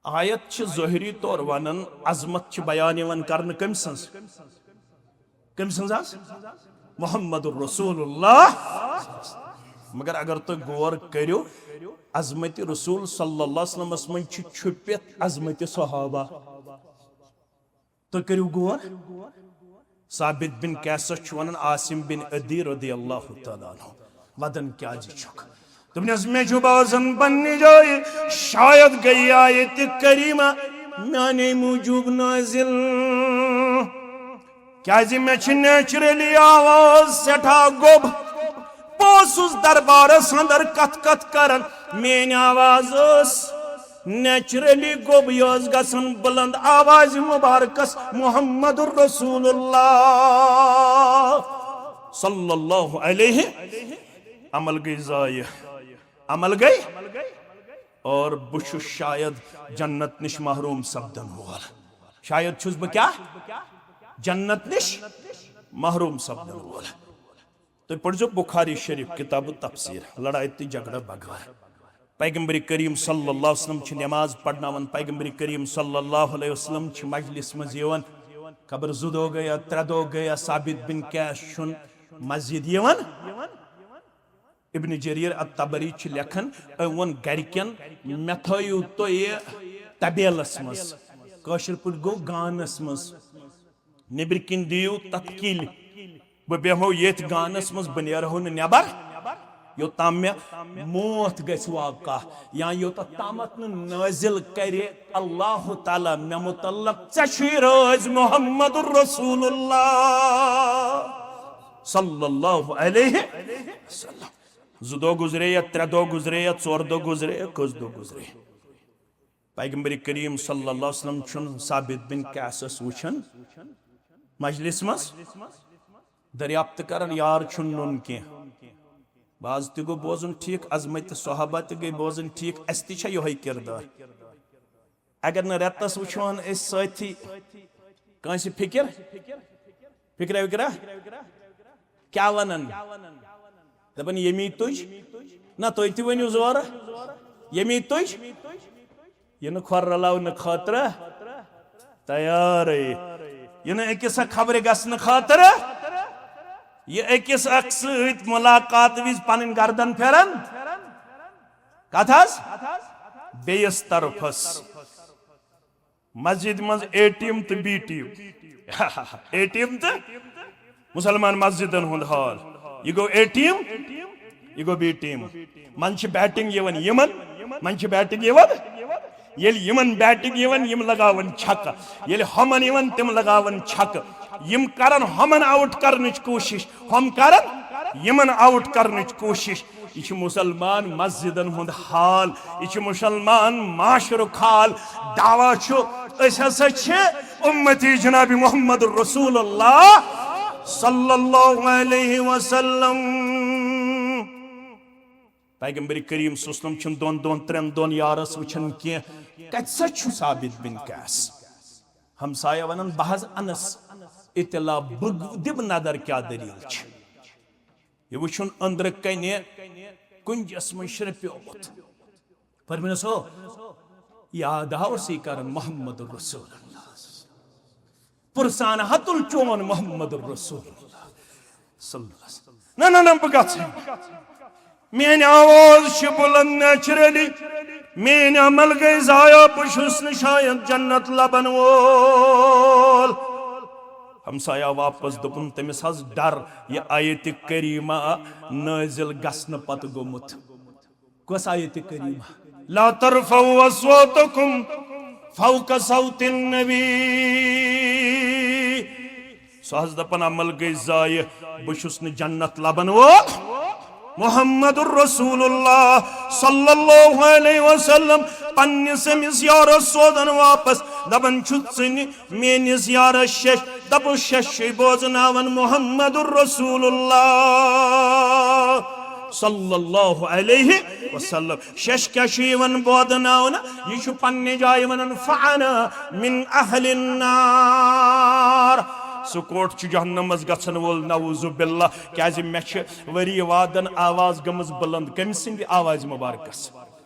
आयत ज़ाहिरी तौर वनन अजमत बयान कर कम सज मोहम्मद रसूलुल्लाह। मगर अगर तो गौर करो अजमत रसूल सल्लल्लाहु अलैहि वसल्लम मन छुपित अजमत सहाबा तो करू गौर। साबित बिन कैसस वन आसिम बिन अदी रदियल्लाहु तआला अन्हु वदन क्या जी तुमने में बाजन बनने जाए शायद गई आयत करीमा माने मूजूब नाजिल क्या मे नेचुरली आवाज सेठा गोब बोसुस दरबारस अंदर कथ कथ करन मेन आवाज नेचुरली गोब यस गसन बुलंद आवाज मुबारकस मोहम्मद रसूलुल्लाह सल्लल्लाहु अलैहि। अमल गई जाय अमल गई और बुश शायद जन्नत निश महरूम सब्दन वोल शायद छुस ब क्या जन्नत निश महरूम सब्दन वोल। तो पढ़ो बुखारी शरीफ किताब तफसीर लड़ाई तो झगड़ा बगैर पैगंबर करीम सल्लल्लाहु अलैहि वसल्लम नमाज पढ़नावन पैगंबर करीम सल्लल्लाहु अलैहि वसल्लम मजलिस मज यवन खबर जु दो गया त्रे दो गया साबित बिन कैश मस्जिद यवन इब्न जरीर अत-तबरी लेखन वन गरकन मे थयु तो ये तबेलस मज कशर पुट गो गानस मज निबर किन दियो तत्कील बह बेहमो ये गानस मज बह नेरहो नबर योताम मे मौत गस वाक़ा या योता तामत नाजिल करे अल्लाह ताला मे मुतल्लक चशीरोज मोहम्मद रसूलुल्लाह सल्लल्लाहु अलैहि वसल्लम। जु दो गुजरे या त्रे दो गुजरे या चोर दो गुजरे या कस दो गुजरे पैगंबर करीम सल्लल्लाहु अलैहि वसल्लम छुन साबित बिन कैसस वुचन मजलिस मस दरियाफ्त करन यार छुन नुन के बाज तो गो बोजन ठीक अजमत सहाबा तो गई बोजन ठीक अस ति यही किरदार अगर न रेतस वुचान सथी कंस फिक्र फिक्रा विक्रा क्या वनन दपन यमी तुज ना तुज तु वनियो जोर यमी तुज ये न खोर रलाव न खातर तैयार ये न अकिस खबर गसन खातर ये अकिस सत मुलाकात विज पन गर्दन फेरन कथस बेस तरफस मस्जिद मज ए टीम तो बी टीम A-team तो मुसलमान मस्जिदन हुंद हाल यह गो A-team यह गो B-team मन बैटिंग यमन मन बैटिंग यमन बैटिंग यम लगावन छक ये हमन तिम लगावन छक यम करन हमन आउट करने कोशिश हम करन यमन आउट करने कोशिश यह मुसलमान मस्जिदन हुंद हाल यह मुसलमान माशरुक हाल दावा उम्मती जनाब मोहम्मद रसूलुल्लाह सल्लल्लाहु अलैहि वसल्लम पैगंबर करीम सल्लल्लाहु अलैहि वसल्लम दोन त्रेन दोन यारस वचन के कत्सा छु साबित बिन कैस हमसाया वनन बहज अनस इतला दिब नदर क्या दलील छ ये वचन अंदर कने कुंजस में श्रप्योत फरमानस हो याद आवसी करन मोहम्मद रसूलुल्लाह पुरसान हतुल चोन मोहम्मद रसूलुल्लाह सल्लल्लाहु अलैहि वसल्लम ना बगत मेन आवाज बुलंद नेचुरली मेन अमल गई जाया पुशुस शायद जन्नत लबन वोल हमसाया वापस दुपन तमिस हज डर यह आयत करीमा नाजिल गसन पत गोमुत कस आयत करीमा ला तरफउ अस्वातकुम फौक सौतिन नबी सहज दपन अमल गई जाय बुशुस जन्नत लबन वोल मुहम्मदुर रसूलुल्लाह सल्लल्लाहु अलैहि वसल्लम पन्निस मिस यारस सोदन वापस दबन छुत्सनि मेनिस यारस शश दबु शश बोजनावन मुहम्मदुर रसूलुल्लाह सल्लल्लाहु अलैहि वसल्लम शश कशीवन बोदनावन यशु पन्ने जाय वनन फअना मिन अहलिन नार सुकोट जहन्नमस गसन वोल नऊज़ु बिल्लाह क्या मे वरी वादन आवाज गमज बुलंद कम सिंद आवाज मुबारकस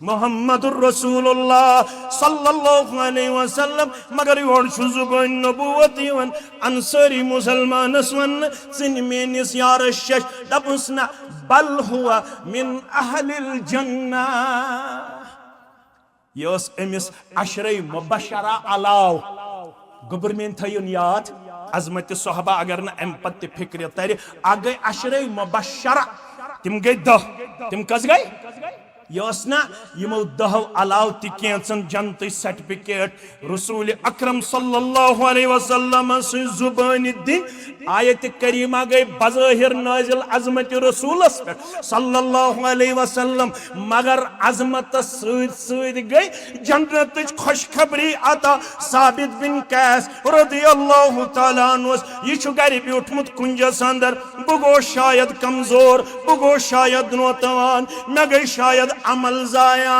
मुहम्मदुर रसूलुल्लाह सल्लल्लाहु अलैहि वसल्लम मगर योर जुबान नबुवत यवन अंसारी मुसलमानस वन सिन मेनिस यारस शश दबुसना बल हुआ मिन अहलिल जन्नह यस एमिस अशरे मुबशरा अलाव गबरमेन थयुन याद अजमत सोहबा अगर न अम पत फिक्र तर आ गई अशरे मुबशरा तिम गई 10 तिम कस गई यस ना यमो 10 अलाव तिकेंसन जन्नत सर्टिफिकेट रसूल अकरम सल्लल्लाहु अलैहि वसल्लम से जुबान दिन आयत करीमा गई बज़ाहिर नाजिल अजमत रसूलस पे सल्लल्लाहु अलैहि वसल्लम मगर अजमत सद गई जन्नत खुशखबरी अता साबित बिन कैस रदियल्लाहु तआला अन्हु यह घर ब्यूठमुत कुंजस अंदर बह गो शायद कमजोर बह गो शायद नौतवान मे गई शायद अमल जाया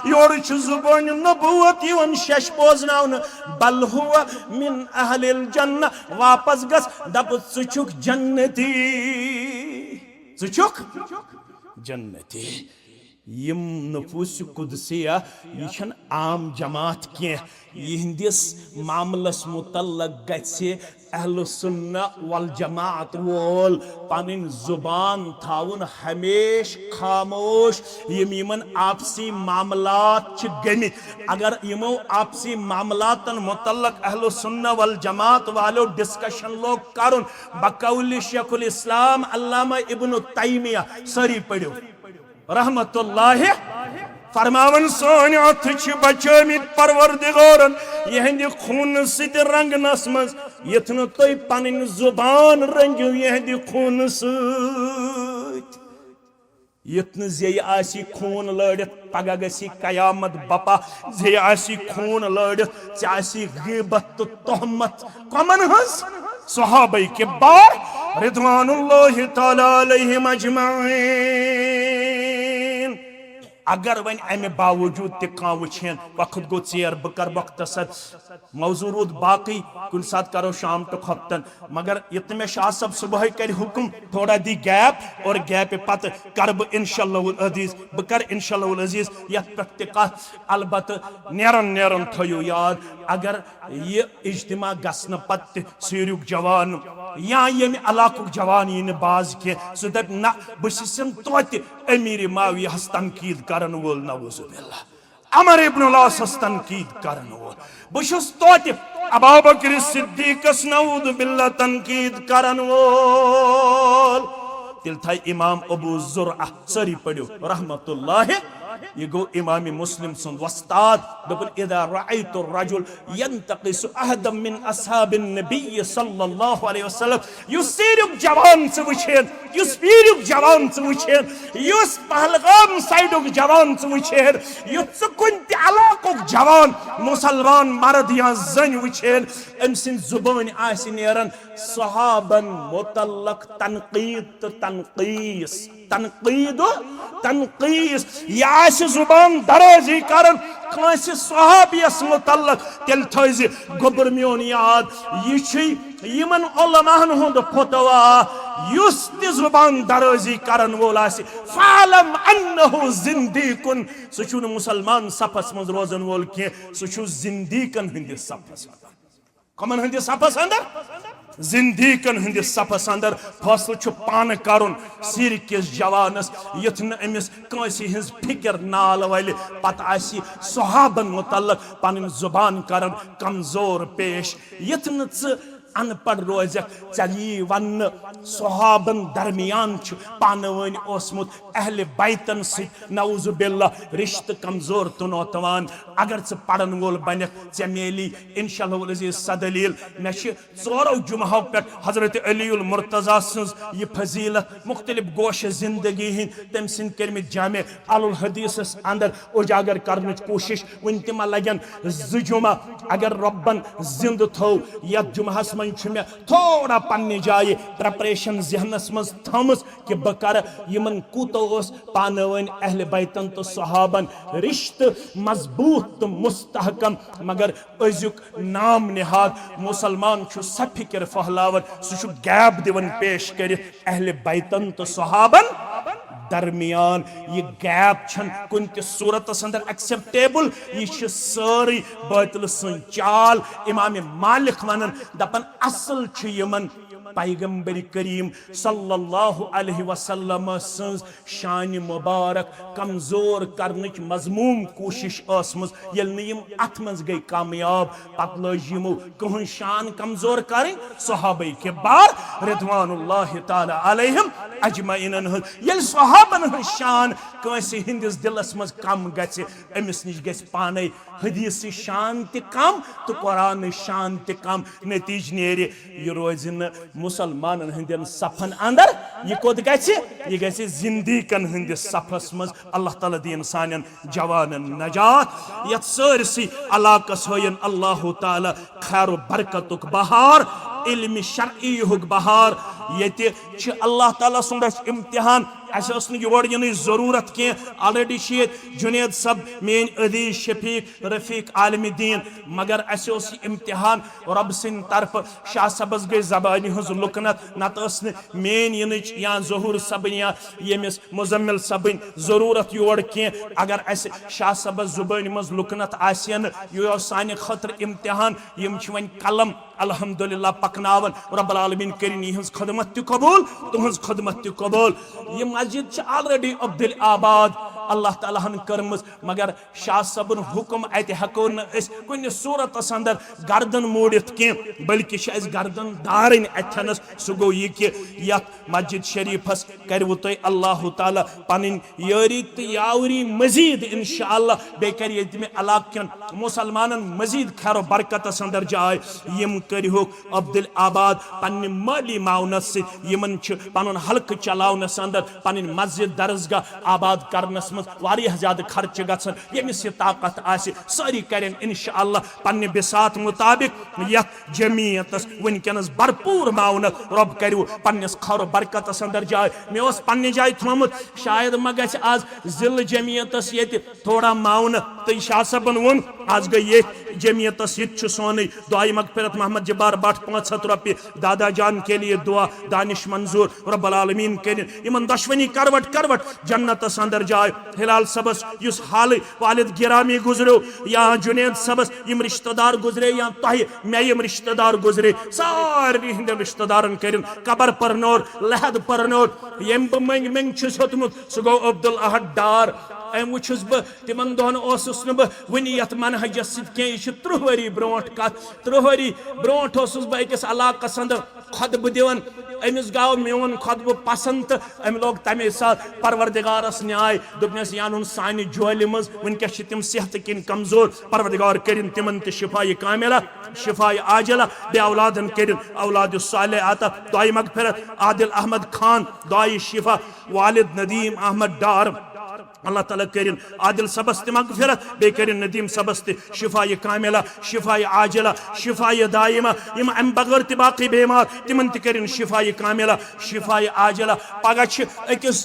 योर जुबान नबुवत यवन शश बोजनावन बल हुआ मिन अहलिल जन्नह वापस गस दप चुक जन्नती चुक जन्नती यम नफूस कुदसिया यह आम जमात के यहंदिस मामलस मुतल्लक गसे अहल सुन्नह वल जमात वोल पन जुबान थाउन हमेश खामोश यमन आपसी मामलात गमित अगर यमो आपसी मामलातन मुतल्लक अहल सुन्नह वल जमात वालो डिस्कशन लोग करुन बकौल शेखुल इस्लाम अल्लामा इब्न तैमिया सरी पढ़ो रहमतुल्लाहि फरमावन सोन अथ बचमित परवरदिगारन यहंद खून सत रंगनस मज यथ न तुम पन जुबान रंगो यहंद खून सत यथ न जे आसी खून लड़ित पगह गसी कयामत बपा जे आसी खून लड़ित ची गीबत तो तोहमत कमन हज सहाबाई के बार रिदवानुल्लाहि तआला अलैहिम अजमाइन अगर वन अमे बावजूद तह वुन वक्त गो चेर बह कर मुख्तसर मौजू रूद बाकी कुन सात करो शाम तो खतन मगर ये मे शाह सब सुबह कर हुक्म थोड़ा दी गैप और गैप पत कर बह इंशाअल्लाह अजीज बह कर इंशाअल्लाह अजीज यथ पे अलबत नेरन नेरन थो याद अगर यह इज्तिमा गसन पत सरुक जवान या यम इलाक जवान यी बाज के सह दप ना बह तो अमीर माविया तनकीद करन वोल नऊज़ु बिल्लाह अमर इब्न आस तनकीद करन वोल बहुस तोत अबू बकर सिद्दीकस नऊद बिल्ला तनकीद करन वोल तिल था इमाम अबू जुरअह सरी पढ़ो रहमतुल्लाह ये गो इमाम मुस्लिम सुन वस्ताद दबल इदा रअयतु रजुल यंतकिसु अहदम मिन असहाबिन नबी सल्लल्लाहु अलैहि वसल्लम युसीरुक जवान से वुचेन युस पीरुक जवान से वुचेन युस पहलगाम साइडुक जवान से वुचेन युस कुंत इलाकुक जवान मुसलमान मर्द या जन वुचेन अमसिन जुबान आसि नेरन सहाबन मुतल्लक तनकीद तनकीस तनकीद तनकीस यास जुबान दराजी करन कांस सहाबियस मुतल्लक तेल थज गोबर मियोन याद यमन उलमाहन हुंद फतवा युस ति जुबान दराजी करन वोल आसि फालम अन्नहु जिंदीकुन सुचुन मुसलमान सफस मज रोजन वोल के सुचु जिंदीकन हिंदिस सफस कमन हिंदिस सफस अंदर जिंदीकन हंदिस सफस अंदर फैसल पान करुन सिर किस जवानस युथ नमिस कंसी हिंज फिक्र नाल वल पत आसि सहाबन मुतल्लक पन जुबान करन कमजोर पेश युथ न अनपढ़ रोज चली वन सहाबन दरमियान पानवन ओसमुत अहले बैतन नऊज़ु बिल्लाह रिश्त कमजोर तो नौतवान अगर च पढ़न वोल बन चे मेली इंशाअल्लाह अज़ीज़ सदलील मे चोरों जुमहों पे हजरत अलीउल मुर्तज़ा सज यह फजीलत मुख्तलिफ गोश जिंदगी हिंद तम सिंद कर्मित जामे अलुल हदीस अंदर उजागर करने कोशिश वन तम लगन जुमा अगर रब्बन जिंद थो यथ जुमहस मन मे थोड़ा पन्ने जाए प्रेपरेशन जहनस मज थमस कि बह कर यमन कूतो पानवन अहले बैतन तो सहाबन रिश्त मजबूत तो मुस्तहकम मगर अजुक नाम निहाद मुसलमान स फिक्र फहलावन सह गैप दिवन पेश कर अहले बैतन तो सहाबन दरमियान यह गैप छन कुन त सूरत अंदर एक्सेप्टेबल यह सारी बातिल सन चाल इमाम मालिक वनन दपन असल यमन पैगंबर करीम सल्लल्लाहु अलैहि वसल्लम सज शान मुबारक कमजोर करनच मजमूम कोशिश असमज यम अत मज गई कामयाब पत लज यमो कहन शान कमजोर करें सहाबे के बार रिदवानुल्लाह ताला अलैहिम अजमईन ये सहाबन हन शान कंसे हिंदिस दिलस मज कम गछ अमिस निश गछ पाने हदीस शान त कम तो कुरान शान त कम नतीज नेरे यह रोज मुसलमान हंदन सफन अंदर यह कोत यह गछ जिंदीकन हंदिस सफस मज अल्लाह ताला दीन सानन जवान नजात यथ सरसी अलाकस होयन अल्लाह ताला खैर बरकतुक बहार इल्म शरई हुक बहार ये अल्लाह ताला सुंद इम्तिहान अस योर इन जरूरत की ऑलरेडी जुनेद सब मेन अदीज शफीक रफीक आलम दीन मगर अस इम्तिहान रब सिंद तरफ शाह सबस गई जबान हज लुकनत नत मेन इन या जहूर सबन या यमिस मुजम्मिल सबन जरूरत योर की अगर अस शाह सबस जुबान मज लुकनत आसन यह सान खतर इम्तिहान यम वन कलम अल्हम्दुलिल्लाह पकनावन रब्बुल आलमीन करिन यहज खदमत त कबूल तुहज खदमत त कबूल यह मस्जिद ऑलरेडी अब्दुल आबाद अल्लाह ताला हन करमज मगर शाह सबन हुक्म अत हको कुन सूरत अंदर गर्दन मोड़ित की बल्कि गर्दन दारन अथनस सह गो यह कि यथ मस्जिद शरीफस करवु तुम अल्लाह ताला पन यारी तो यावरी मजीद इंशाअल्लाह बे कर मे इलाकन मुसलमान मजीद खैर बरकत अंदर जाए यम करो अब्दुल आबाद पन्ने माली माउनस यमन पन हल्क चलावनस अंदर पन मस्जिद दरसगाह आबाद करनस वारिया ज्यादा खर्च गसन यमिस यह ताकत आसि सारी करें इंशाअल्लाह पन्ने बिसात मुताबिक यथ जमीयतस वनकनस भरपूर माउनत रब करो पन्नस खर बरकतस अंदर जाए मे पन्ने जाए थोमुत शायद मा गछ आज जिल जमीयतस ये थोड़ा माउनत तो शाह सबन वोन आज गई ये जमीयतस ये सोन दुआई मगफिरत मोहम्मद जब्बार बट 500 रुपये दादा जान के लिए दुआ दानिश मंजूर रब्बुल आलमीन करिन इमन दशवनी करवट करवट जन्नतस अंदर जाए हिलाल सबस युस हाल वालिद गिरामी गुजरो या जुनेद सबस यम रिश्तेदार गुजरे या तह मे यम रिश्तेदार गुजरे सारे हिंद रिश्तेदारन करिन कबर परनोर लहद परनोर यम मंग मंग छुस होतमुत सह गो अब्दुल अहद डार अम वुचुस बह तिमन दोहन ओसुस न बह वनी यथ मनहजस सत कह यह 30 वरी ब्रोट कत 30 वरी ब्रोट ओसुस बह अकिस इलाकस अंदर खुतब दिवन अमिस गाव मोन खुतब पसंद तो अम लोग तमे साथ परवरदिगारस न्याय दोपनस यानुन सानि जोलि मज वनकस तिम सेहत किन कमजोर परवरदिगार करिन तिमन त शिफाए कामिला शिफाए आजला बे औलादन करिन औलाद सालेह आता दुआई मगफिरत आदिल अहमद खान दुआई शिफा वालिद नदीम अहमद डार अल्लाह ताला करिन आदिल सबस ते मगफिरत बे करिन नदीम सबस ते शिफाए कामिला शिफाए आजला शिफाए दाइमा इम अम बगैर ते बाकी बीमार तिमन ते करिन शिफाए कामिला शिफाए आजला पगह छ अकिस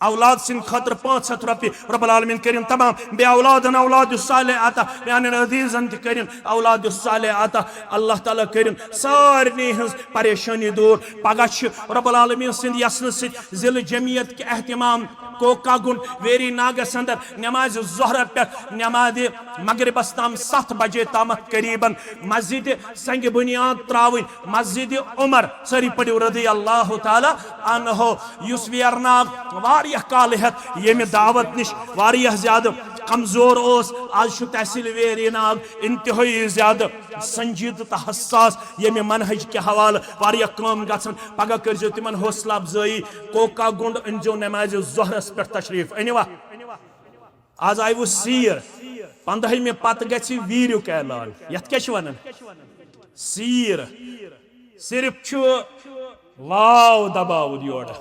औलाद सिंह खतर 500 रुपये रब्बुल आलमीन करिन तमाम बे औलादन औलाद सालेह आता यानी अजीजन ते करिन औलाद सालेह आता अल्लाह ताला करिन सारनी हज परेशानी दूर पगह छ रब्बुल आलमीन सिंध यसन सित जिल जमियत के एहतमाम कोका गुंड वेरी नागस अंदर नमाज ज़ोहर पे नमाज मगरिबस ताम 7 बजे ताम करीबन मस्जिद संग बुनियाद त्रावन मस्जिद उमर सरी पड़ो रदी अल्लाह ताला अनहो युस वेरनाग वारिया काल हेत ये दावत निश वारिया ज्यादा कमजोर ओस आज छु तहसील वेरनाग इंतहाई ज्यादा संजीद तो हसास ये मनहज के हवाले वारिया काम गसन पगह करजो तिमन हौसला अफजाई कोका गुंड अनजो नमाज ज़ोहरस पे तशरीफ अनिवा आज आयु सीर 15 पत गि वीर ऐलान यथ क्या वन सीर सिर्फ वाव दबाव योर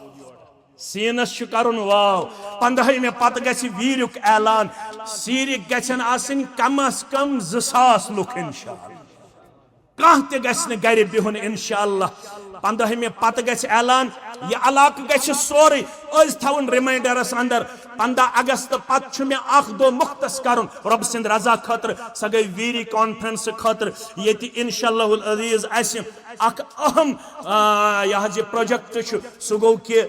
सीनस करुन वाव 15 पत गि वीर ऐलान सीर गन आसन कम अज कम 2000 लुक इंशाअल्लाह कह ते गि गर बिहुन इंशाअल्लाह 15 पत गि ऐलान यह इलाक गि सोरे थवन रिमाइंडरस अंदर 15 अगस्त पत मे दो मुख्तस कर रब सिंद रजा खतर सह गई वीरी कॉन्फ्रेंस खतर ये इंशाअल्लाहुल अजीज अख अहम यह प्रोजेक्ट सह गो कि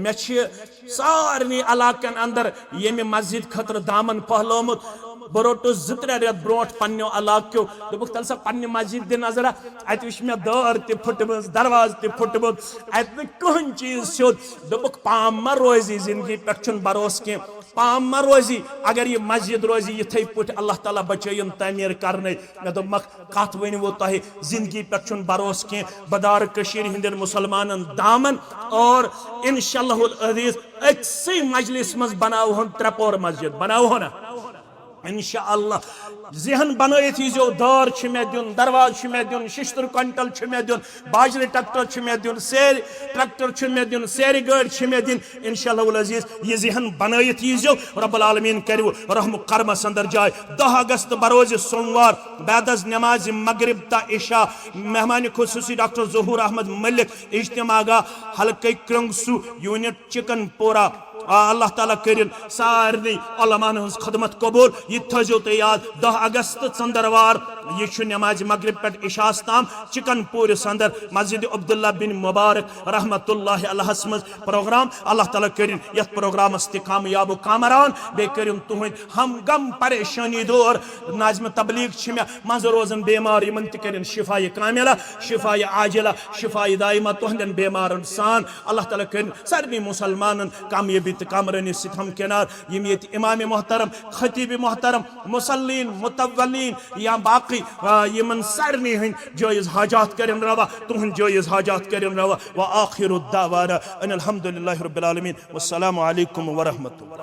मे सारे इलाकन अंदर ये मस्जिद खतर दामन पहलोमुत बह रोटस 2-3 रेत ब्रोट पन्नो इलाको दोपुक तल सा पन्ने मस्जिद दे नजरा अत वुच मे दार ते फुटमस दरवाज ते फुटमुत अत न कहन चीज सोद दोपुक पाम मा रोजी जिंदगी पे भरोस कह पाम मा रोजी अगर यह मस्जिद रोजी इथे पुट अल्लाह ताला बचयन तमीर करने मे दोपमक कत वनवो तह जिंदगी पे भरोस कह बदार कशीर हिंदन मुसलमानन दामन और इंशाअल्लाहुल अजीज अक्सी मजलिस मज बनावहन 3 पोर मस्जिद बनावो ना इंशाअल्लाह जहन बनत यीजो दार मे दिन दरवाज मे दिन शिश्तर क्विंटल मे दिन बाजरे ट्रैक्टर मे दिन सेर ट्रैक्टर मे दिन सेर गाड़ी मे दिन इंशाअल्लाह अजीज यह जहन बनत यीजो रब्बुल आलमीन करो रहम करमस अंदर जाय 10 अगस्त बरोज सोमवार बादज नमाज मगरिब ता इशा मेहमान खुसूसी डॉक्टर ज़हूर अहमद मलिक इज्तिमागा हल्के क्रंगसू यूनिट चिकन पोरा अल्लाह ताला करिन सारे उलमान हज खदमत कबूल यह थो तो याद 10 अगस्त चंदरवार यह नमाज मगरिब पे इशास ताम चिकन पूरस अंदर मस्जिद अब्दुल्ला बिन मुबारक रहमतुल्लाह अलैह मज प्रोग्राम अल्लाह ताला करिन यथ प्रोग्रामस ते कामयाब कामरान बे करिन तुहद हम गम परेशानी दूर नाज़िम तबलीग मे मज रोजन बेमार यमन ते करिन शिफाए कामिला शिफाए आजिला शिफाए दाइमा तुहदन बेमारन सान अल्लाह ताला करिन सारे मुसलमानन कामयाबी कामरानी सित हम किनार यम ये इमाम मोहतरम खतीब मोहतरम मुसल्लीन मुतव्वलीन या बाकी यमन सारनी हंद जायज हाजात करिन रवा तुहन जायज हाजात करिन रवा व आखिरु दावाना अनिल हम्दुलिल्लाहि रब्बिल आलमीन वस्सलामु अलैकुम व रहमतुल्लाह।